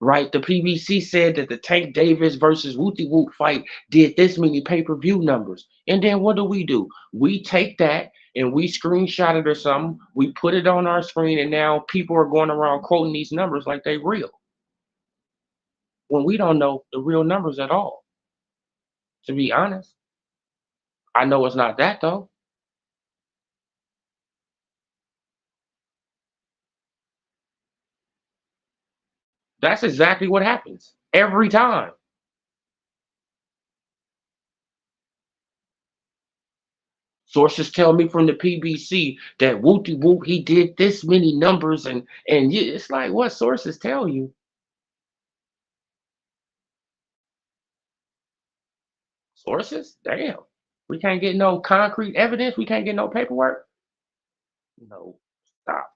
right? The PBC said that the Tank Davis versus Wooty Woot fight did this many pay-per-view numbers. And then what do? We take that and we screenshot it or something. We put it on our screen, and now people are going around quoting these numbers like they real. When we don't know the real numbers at all, to be honest. I know it's not that though. That's exactly what happens every time. Sources tell me from the PBC that whoopty whoop he did this many numbers and it's like what sources tell you. Sources? Damn. We can't get no concrete evidence. We can't get no paperwork. No, stop,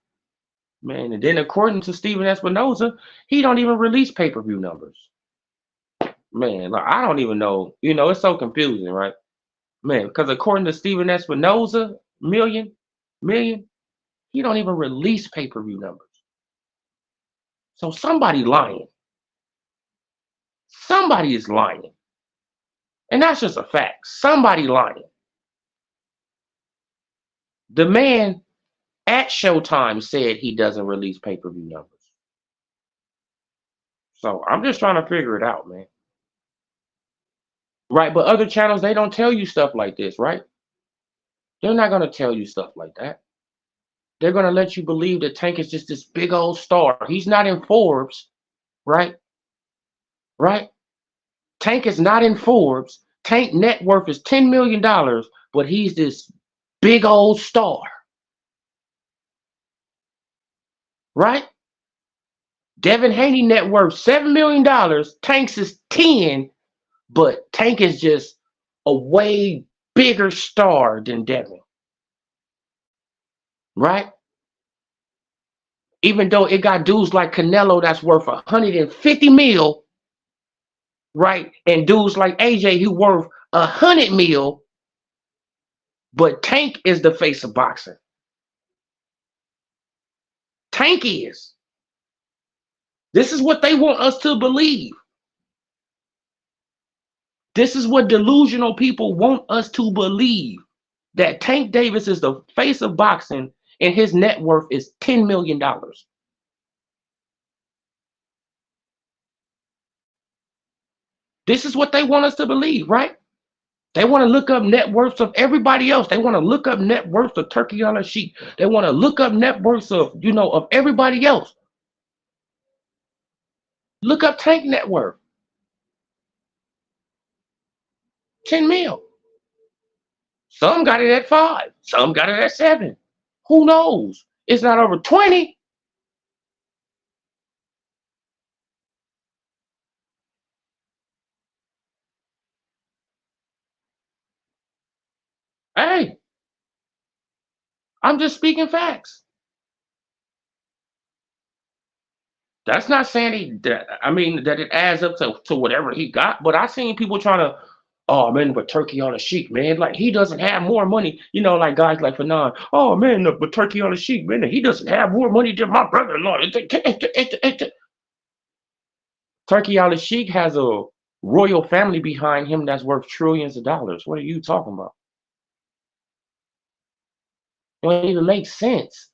man. And then according to Steven Espinoza, he don't even release pay-per-view numbers. Man, like I don't even know. It's so confusing, right? Man, because according to Steven Espinoza, million, he don't even release pay-per-view numbers. So somebody lying. Somebody is lying. And that's just a fact. Somebody lying. The man at Showtime said he doesn't release pay-per-view numbers. So I'm just trying to figure it out, man. Right, but other channels, they don't tell you stuff like this, right? They're not going to tell you stuff like that. They're going to let you believe that Tank is just this big old star. He's not in Forbes, right? Right? Tank is not in Forbes. Tank net worth is $10 million, but he's this big old star. Right? Devin Haney net worth $7 million. Tank's is 10, but Tank is just a way bigger star than Devin. Right? Even though it got dudes like Canelo that's worth 150 mil, right? And dudes like AJ who worth 100 mil, but Tank is the face of boxing. Tank is. This is what they want us to believe. This is what delusional people want us to believe, that Tank Davis is the face of boxing and his net worth is $10 million. This is what they want us to believe, right? They want to look up net worths of everybody else. They want to look up net worths of Turkey on a Sheik. They want to look up net worths of, of everybody else. Look up Tank net worth. 10 mil. Some got it at 5. Some got it at 7. Who knows? It's not over 20. Hey, I'm just speaking facts. That's not saying that it adds up to whatever he got, but I seen people trying to, oh man, but Turkey on a Sheik, man, like he doesn't have more money, like guys like Fanon. Oh man, but Turkey on a Sheik, man, he doesn't have more money than my brother-in-law. Turkey on a Sheik has a royal family behind him that's worth trillions of dollars. What are you talking about? It don't even make sense.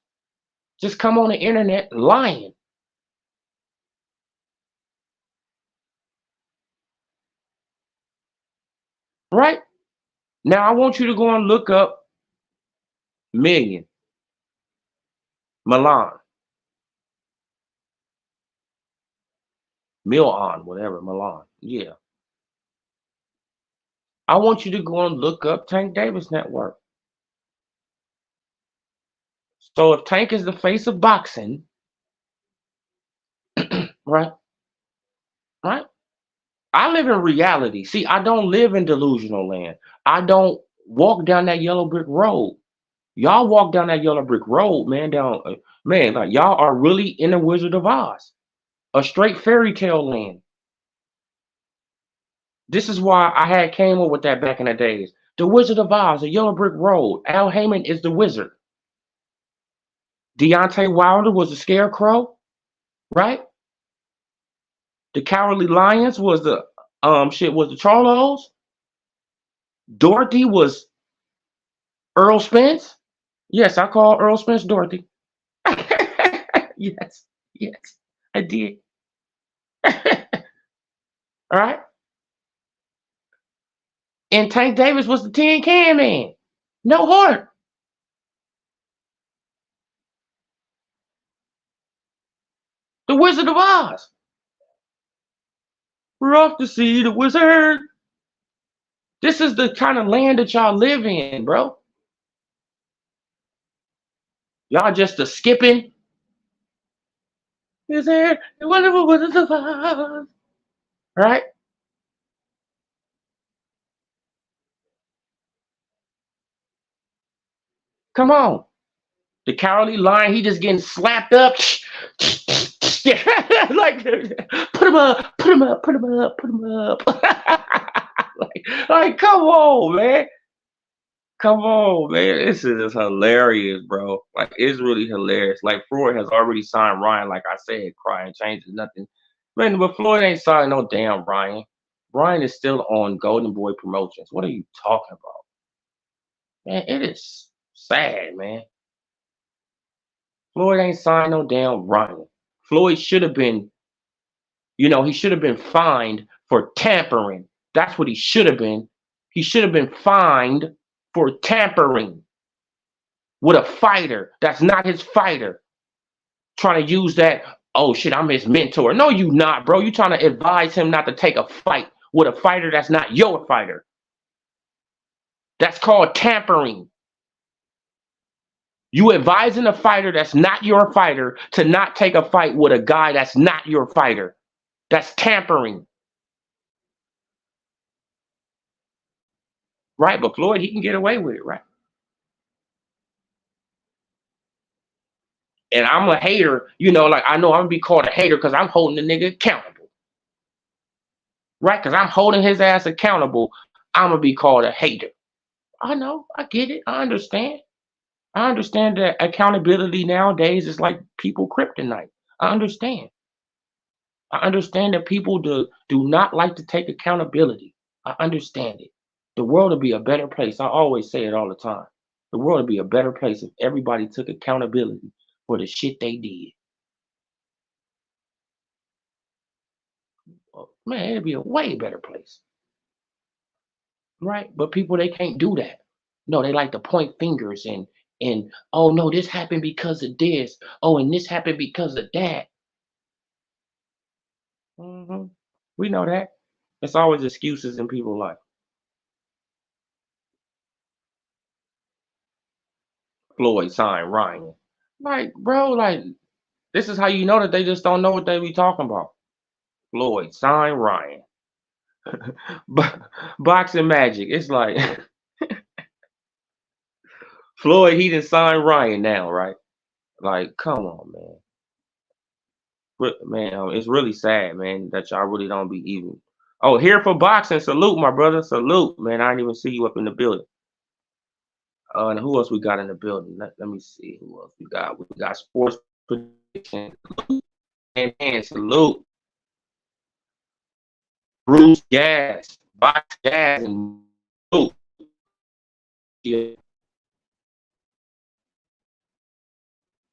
Just come on the internet lying. Right? Now I want you to go and look up Million, Milan, Milan, whatever, Milan. Yeah. I want you to go and look up Tank Davis network. So if Tank is the face of boxing, right? Right? I live in reality. See, I don't live in delusional land. I don't walk down that yellow brick road. Y'all walk down that yellow brick road, man, man, like y'all are really in the Wizard of Oz, a straight fairy tale land. This is why I had came up with that back in the days. The Wizard of Oz, the yellow brick road. Al Heyman is the wizard. Deontay Wilder was the scarecrow, right? The Cowardly Lions was the was the Charlos. Dorothy was Earl Spence. Yes, I call Earl Spence Dorothy. Yes, yes, I did. All right. And Tank Davis was the Tin Can Man. No heart. The Wizard of Oz. We're off to see the wizard. This is the kind of land that y'all live in, bro. Y'all just a skipping. Is there wonderful what is the right? Come on. The cowardly lion, he just getting slapped up. Like put him up, put him up, put him up, put him up. like, come on, man. Come on, man. This is hilarious, bro. Like, it's really hilarious. Like, Floyd has already signed Ryan, like I said, crying changes nothing. Man, but Floyd ain't signed no damn Ryan. Ryan is still on Golden Boy Promotions. What are you talking about? Man, it is sad, man. Floyd ain't signed no damn Ryan. Floyd should have been, he should have been fined for tampering. That's what he should have been. He should have been fined for tampering with a fighter that's not his fighter. Trying to use that, oh shit, I'm his mentor. No, you not, bro. You trying to advise him not to take a fight with a fighter that's not your fighter. That's called tampering. You advising a fighter that's not your fighter to not take a fight with a guy that's not your fighter. That's tampering. Right? But Floyd, he can get away with it, right? And I'm a hater, like I know I'm gonna be called a hater because I'm holding the nigga accountable. Right? Because I'm holding his ass accountable. I'm gonna be called a hater. I know, I get it, I understand. I understand that accountability nowadays is like people kryptonite. I understand. I understand that people do not like to take accountability. I understand it. The world would be a better place. I always say it all the time. The world would be a better place if everybody took accountability for the shit they did. Man, it'd be a way better place. Right? But people, they can't do that. No, they like to point fingers and oh no, this happened because of this. Oh, and this happened because of that. We know that. It's always excuses in people's life. Floyd signed Ryan. Like, bro, like this is how you know that they just don't know what they be talking about. Floyd signed Ryan. Boxing magic. It's like Floyd, he done signed Ryan now, right? Like, come on, man. Man, it's really sad, man, that y'all really don't be even. Oh, here for boxing. Salute, my brother. Salute, man. I didn't even see you up in the building. And who else we got in the building? Let me see who else we got. We got sports prediction. And salute. Bruce Gas, Box Gas, and salute. Yeah.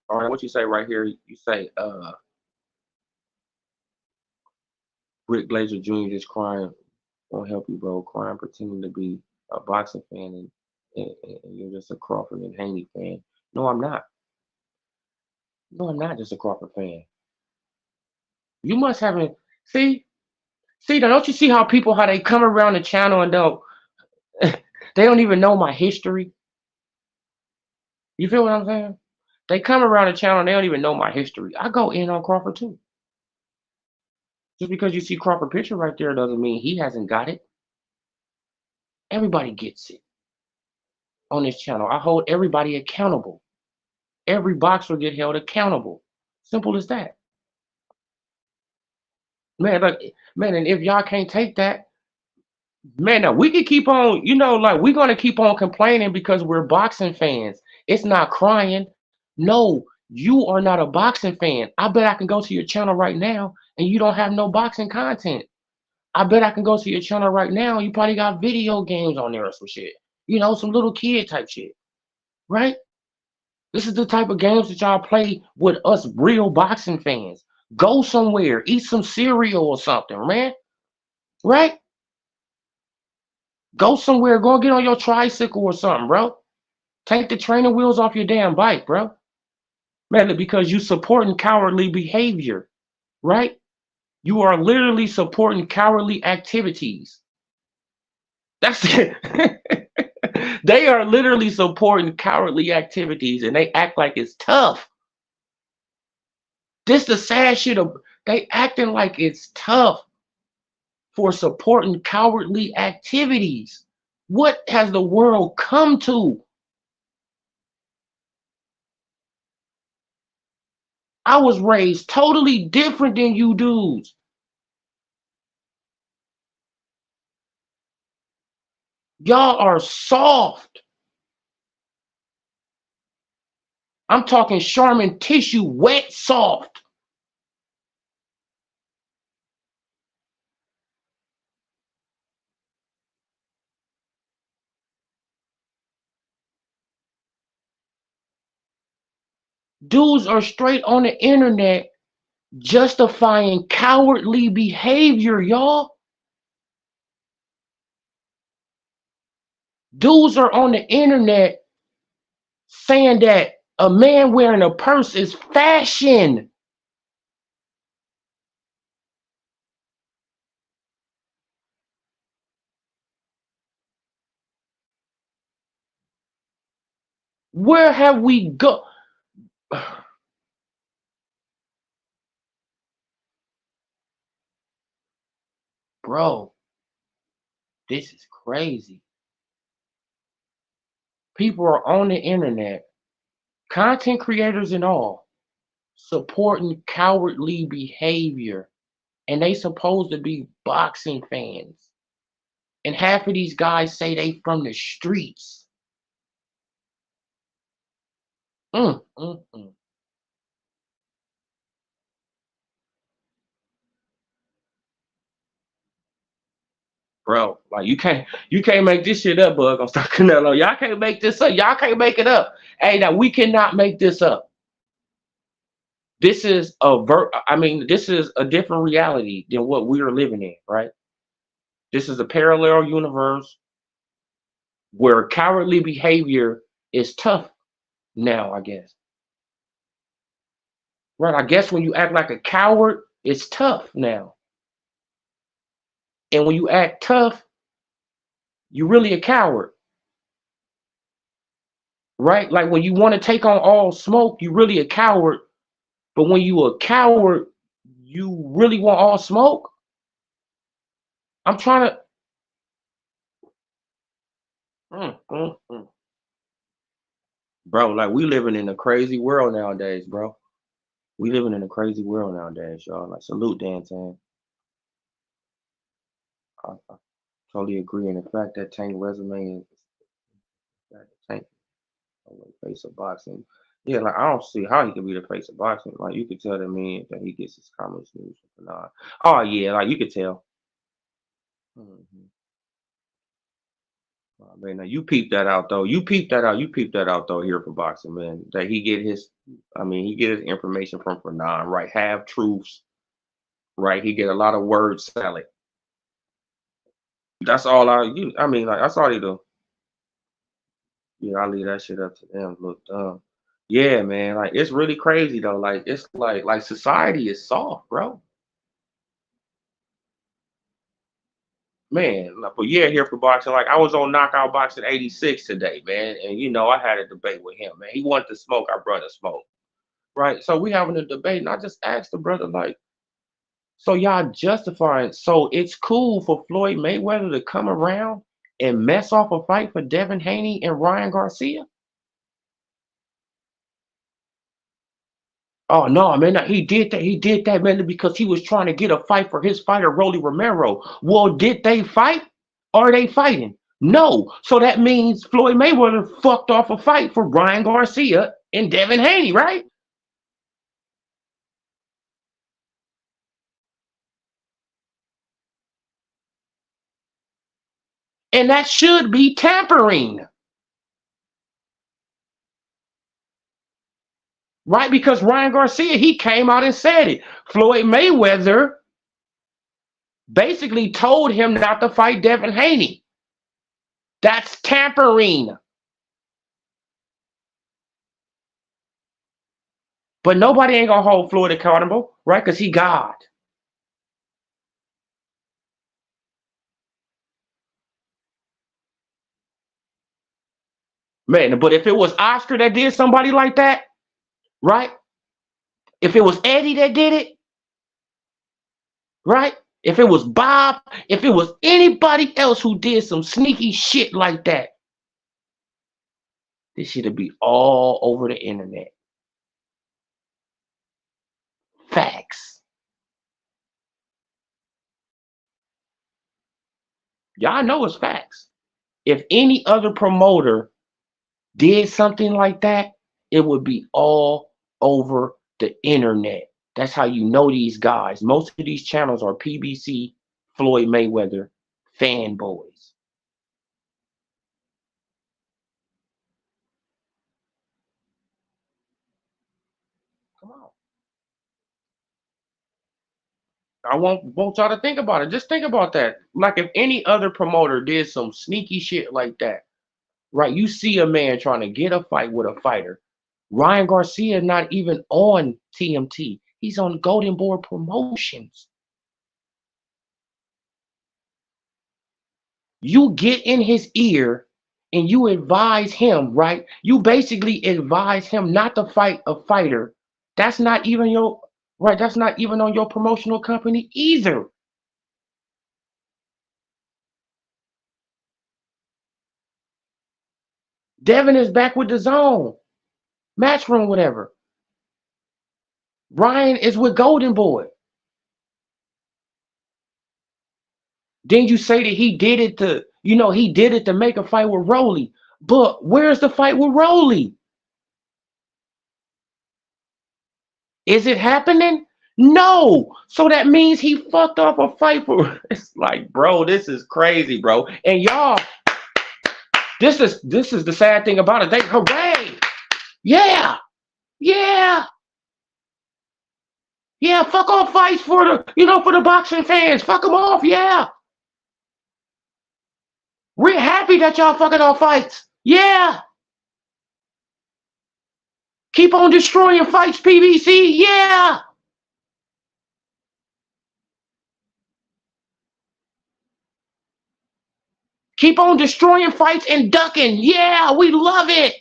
All right, what you say right here? You say, Rick Glazer Jr. just crying won't help you, bro. Crying, pretending to be a boxing fan, and you're just a Crawford and Haney fan. No, I'm not. No, I'm not just a Crawford fan. You must haven't see. Don't you see how people how they come around the channel and don't they don't even know my history. You feel what I'm saying? They come around the channel and they don't even know my history. I go in on Crawford too. Just because you see Crawford picture right there doesn't mean he hasn't got it. Everybody gets it on this channel. I hold everybody accountable. Every boxer get held accountable. Simple as that. Man, look, man, and if y'all can't take that, man, now we can keep on, like we're gonna keep on complaining because we're boxing fans. It's not crying. No, you are not a boxing fan. I bet I can go to your channel right now and you don't have no boxing content. I bet I can go to your channel right now. You probably got video games on there or some shit. Some little kid type shit. Right? This is the type of games that y'all play with us real boxing fans. Go somewhere, eat some cereal or something, man. Right? Go somewhere, go get on your tricycle or something, bro. Take the training wheels off your damn bike, bro. Man, because you supporting cowardly behavior, right? You are literally supporting cowardly activities. That's They are literally supporting cowardly activities and they act like it's tough. This the sad shit of they acting like it's tough for supporting cowardly activities. What has the world come to? I was raised totally different than you dudes. Y'all are soft. I'm talking Charmin tissue, wet soft. Dudes are straight on the internet justifying cowardly behavior, y'all. Dudes are on the internet saying that a man wearing a purse is fashion. Where have we go? Bro, this is crazy. People are on the internet, content creators and all, supporting cowardly behavior. And they supposed to be boxing fans. And half of these guys say they from the streets. Mm, mm, mm. Bro, like you can't make this shit up, bug. I'm stuck in that. Y'all can't make this up. Y'all can't make it up. Hey, now we cannot make this up. This is this is a different reality than what we are living in, right? This is a parallel universe where cowardly behavior is tough now, I guess. Right? I guess when you act like a coward, it's tough now. And when you act tough, you're really a coward, right? Like when you want to take on all smoke, you're really a coward. But when you a coward, you really want all smoke. I'm trying to, mm. Bro. Like we living in a crazy world nowadays, bro. We living in a crazy world nowadays, y'all. Like salute, Dan Tan. I totally agree. And the fact that Tank resume is that Tank on the face of boxing. Yeah, like I don't see how he could be the face of boxing. Like you could tell the man that he gets his comments news from Bernard. Oh yeah, like you could tell. Mhm. Man, now you peep that out though. You peep that out. You peep that out though here for boxing, man. That he get his, he get his information from Fernand, right? Half truths, right? He get a lot of word salad. That's all like that's all he do. Yeah, I leave that shit up to them. Look dumb. Yeah, man. Like it's really crazy though. Like it's like society is soft, bro. Man, like, but yeah, here for boxing. Like I was on Knockout Boxing 86 today, man. And I had a debate with him, man. He wanted to smoke, our brother smoke. Right. So we having a debate, and I just asked the brother, like, so y'all justifying, so it's cool for Floyd Mayweather to come around and mess off a fight for Devin Haney and Ryan Garcia? Oh no, man, he did that. He did that, man, because he was trying to get a fight for his fighter, Rolly Romero. Well, did they fight? Are they fighting? No. So that means Floyd Mayweather fucked off a fight for Ryan Garcia and Devin Haney, right? And that should be tampering. Right? Because Ryan Garcia, he came out and said it. Floyd Mayweather basically told him not to fight Devin Haney. That's tampering. But nobody ain't gonna hold Floyd accountable, right? Because he God. Man, but if it was Oscar that did somebody like that, right? If it was Eddie that did it, right? If it was Bob, if it was anybody else who did some sneaky shit like that, this shit'd be all over the internet. Facts. Y'all know it's facts. If any other promoter did something like that, it would be all over the internet. That's how you know these guys. Most of these channels are PBC, Floyd Mayweather, fanboys. Come on. I want y'all to think about it. Just think about that. Like if any other promoter did some sneaky shit like that, right? You see a man trying to get a fight with a fighter. Ryan Garcia not even on TMT. He's on Golden Boy Promotions. You get in his ear and you advise him, right? You basically advise him not to fight a fighter. That's not even your right. That's not even on your promotional company either. Devin is back with the zone, Matchroom, whatever. Ryan is with Golden Boy. Then you say that he did it to, he did it to make a fight with Rolly. But where's the fight with Rolly? Is it happening? No. So that means he fucked off a fight for. It's like, bro, this is crazy, bro. And y'all, this is the sad thing about it. They hooray. Yeah. Yeah. Yeah. Fuck off fights for for the boxing fans. Fuck them off. Yeah. We're happy that y'all fucking off fights. Yeah. Keep on destroying fights, PBC. Yeah. Keep on destroying fights and ducking. Yeah, we love it.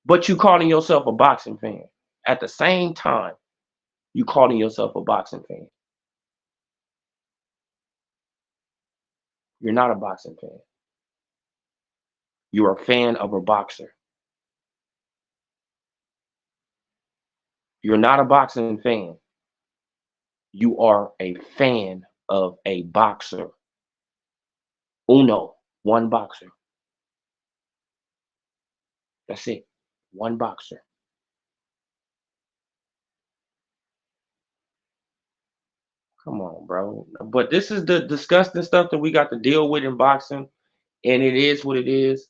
But you calling yourself a boxing fan. At the same time, you calling yourself a boxing fan. You're not a boxing fan. You're a fan of a boxer. You're not a boxing fan. You are a fan of a boxer. Uno, one boxer. That's it. One boxer. Come on, bro. But this is the disgusting stuff that we got to deal with in boxing, and it is what it is.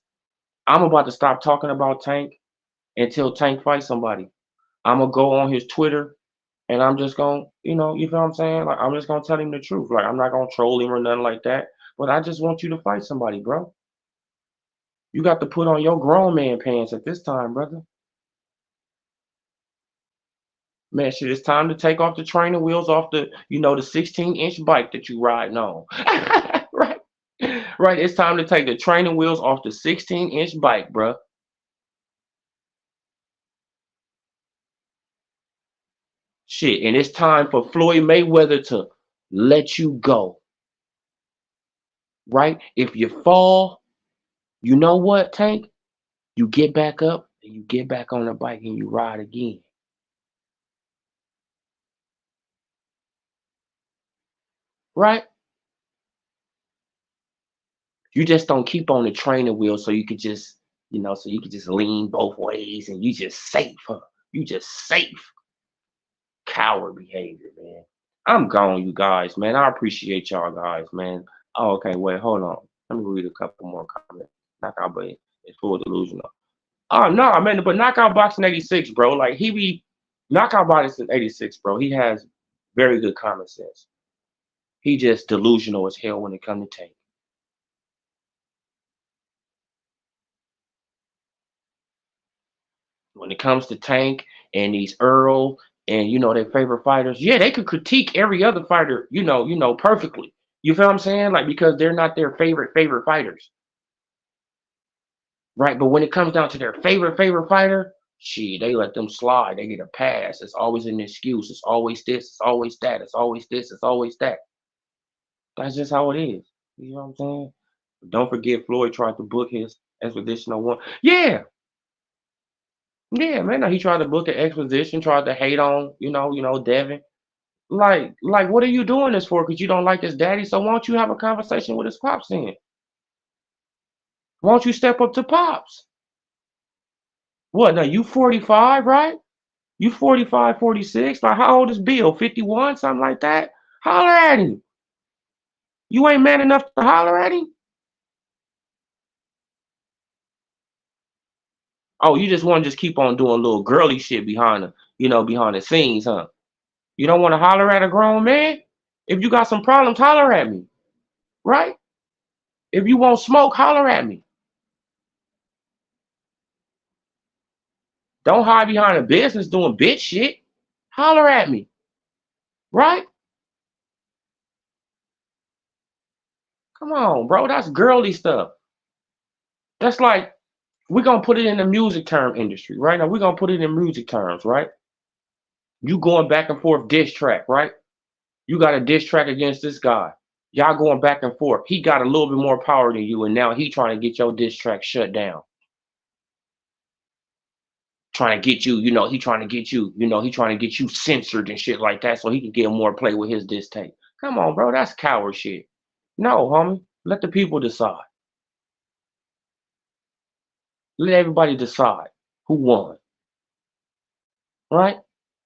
I'm about to stop talking about Tank until Tank fights somebody. I'm gonna go on his Twitter and I'm just gonna, you feel what I'm saying? Like I'm just gonna tell him the truth. Like I'm not gonna troll him or nothing like that. But I just want you to fight somebody, bro. You got to put on your grown man pants at this time, brother. Man, shit, it's time to take off the training wheels off the 16-inch bike that you riding on. Right. Right. It's time to take the training wheels off the 16-inch bike, bro. Shit. And it's time for Floyd Mayweather to let you go. Right? If you fall, you know what, Tank? You get back up and you get back on the bike and you ride again. Right? You just don't keep on the training wheel so you could just, lean both ways and you just safe, huh? You just safe. Coward behavior, man. I'm gone, you guys, man. I appreciate y'all guys, man. Oh, okay, wait, hold on. Let me read a couple more comments. Knockout, but it's full delusional. Oh no, man, but Knockout Boxing 86, bro. Like he be Knockout Boxing 86, bro. He has very good common sense. He just delusional as hell when it comes to Tank. When it comes to Tank and these Earl and their favorite fighters, yeah, they could critique every other fighter, perfectly. You feel what I'm saying? Like because they're not their favorite fighters. right? But when it comes down to their favorite fighter, shit, they let them slide. They get a pass. It's always an excuse. It's always this. It's always that. It's always this. It's always that. That's just how it is. You know what I'm saying? Don't forget, Floyd tried to book his Expedition 01. Yeah, yeah, man. He tried to book an exposition. Tried to hate on, Devin. Like, what are you doing this for? Because you don't like his daddy. So why don't you have a conversation with his pops then? Why don't you step up to pops? What? Now you 45, right? You 45, 46. Like, how old is Bill? 51, something like that. Holler at him. You ain't man enough to holler at him. Oh, you just want to just keep on doing little girly shit behind the scenes, huh? You don't want to holler at a grown man? If you got some problems, holler at me, right? If you want smoke, holler at me. Don't hide behind a business doing bitch shit. Holler at me, right? Come on, bro. That's girly stuff. That's like, we're gonna put it in the music term industry, right? Now we're gonna put it in music terms, right? You going back and forth diss track, right? You got a diss track against this guy. Y'all going back and forth. He got a little bit more power than you, and now he trying to get your diss track shut down. Trying to get you, he trying to get you, he trying to get you censored and shit like that so he can get more play with his diss tape. Come on, bro, that's coward shit. No, homie. Let the people decide. Let everybody decide who won, right?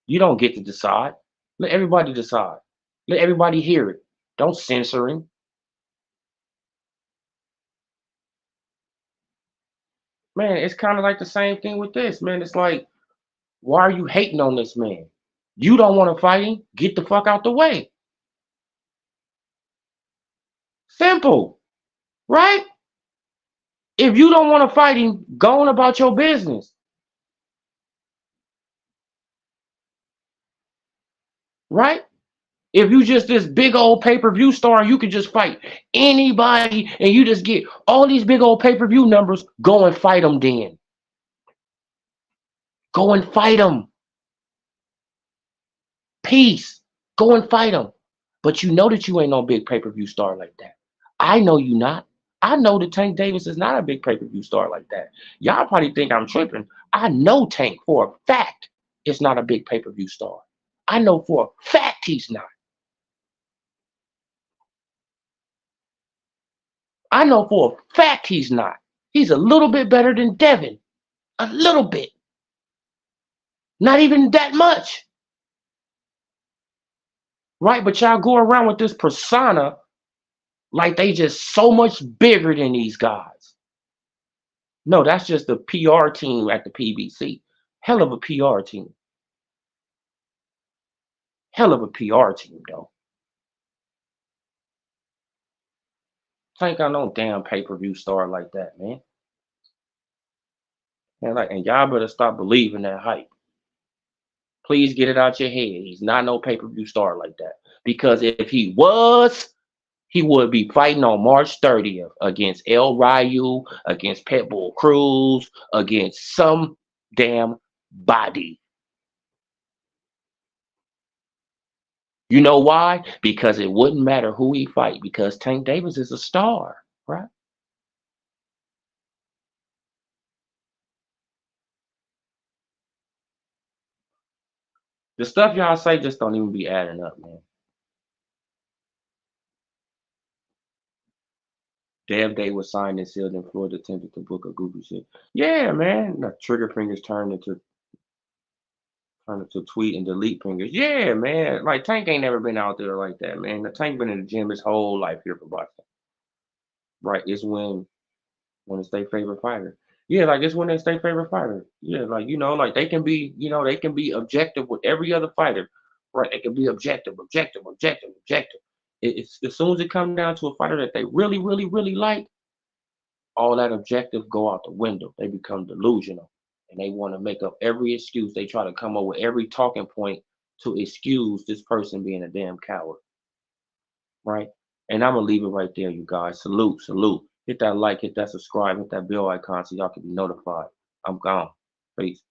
You don't get to decide. Let everybody decide. Let everybody hear it. Don't censor him. Man, it's kind of like the same thing with this, man. It's like, why are you hating on this man? You don't want to fight him? Get the fuck out the way. Simple, right? If you don't want to fight him, go on about your business, right? If you just this big old pay-per-view star and you can just fight anybody and you just get all these big old pay-per-view numbers, go and fight them then. Go and fight them. Peace. Go and fight them. But you know that you ain't no big pay-per-view star like that. I know you not. I know that Tank Davis is not a big pay-per-view star like that. Y'all probably think I'm tripping. I know Tank for a fact is not a big pay-per-view star. I know for a fact he's not. I know for a fact he's not. He's a little bit better than Devin. A little bit. Not even that much. Right? But y'all go around with this persona like they just so much bigger than these guys. No, that's just the PR team at the PBC. Hell of a PR team. Hell of a PR team, though. Ain't got no damn pay-per-view star like that, man. And y'all better stop believing that hype. Please get it out your head. He's not no pay-per-view star like that. Because if he was, he would be fighting on March 30th against El Ryu, against Pitbull Cruz, against some damn body. You know why? Because it wouldn't matter who he fight because Tank Davis is a star, right? The stuff y'all say just don't even be adding up, man. Dev Day was signed and sealed and Floyd attempted to book a goofy shit. Yeah, man. The trigger fingers turned into tweet and delete fingers. Yeah, man. Like Tank ain't never been out there like that, man. The Tank been in the gym his whole life here for boxing. Right. It's when it's their favorite fighter. Yeah, like it's when it's their favorite fighter. Yeah, like like they can be objective with every other fighter. Right. They can be objective, objective, objective, objective. It's as soon as it comes down to a fighter that they really, really, really like, all that objective go out the window. They become delusional. And they want to make up every excuse. They try to come up with every talking point to excuse this person being a damn coward. Right? And I'm gonna leave it right there, you guys. Salute, salute. Hit that like, hit that subscribe, hit that bell icon so y'all can be notified. I'm gone. Peace.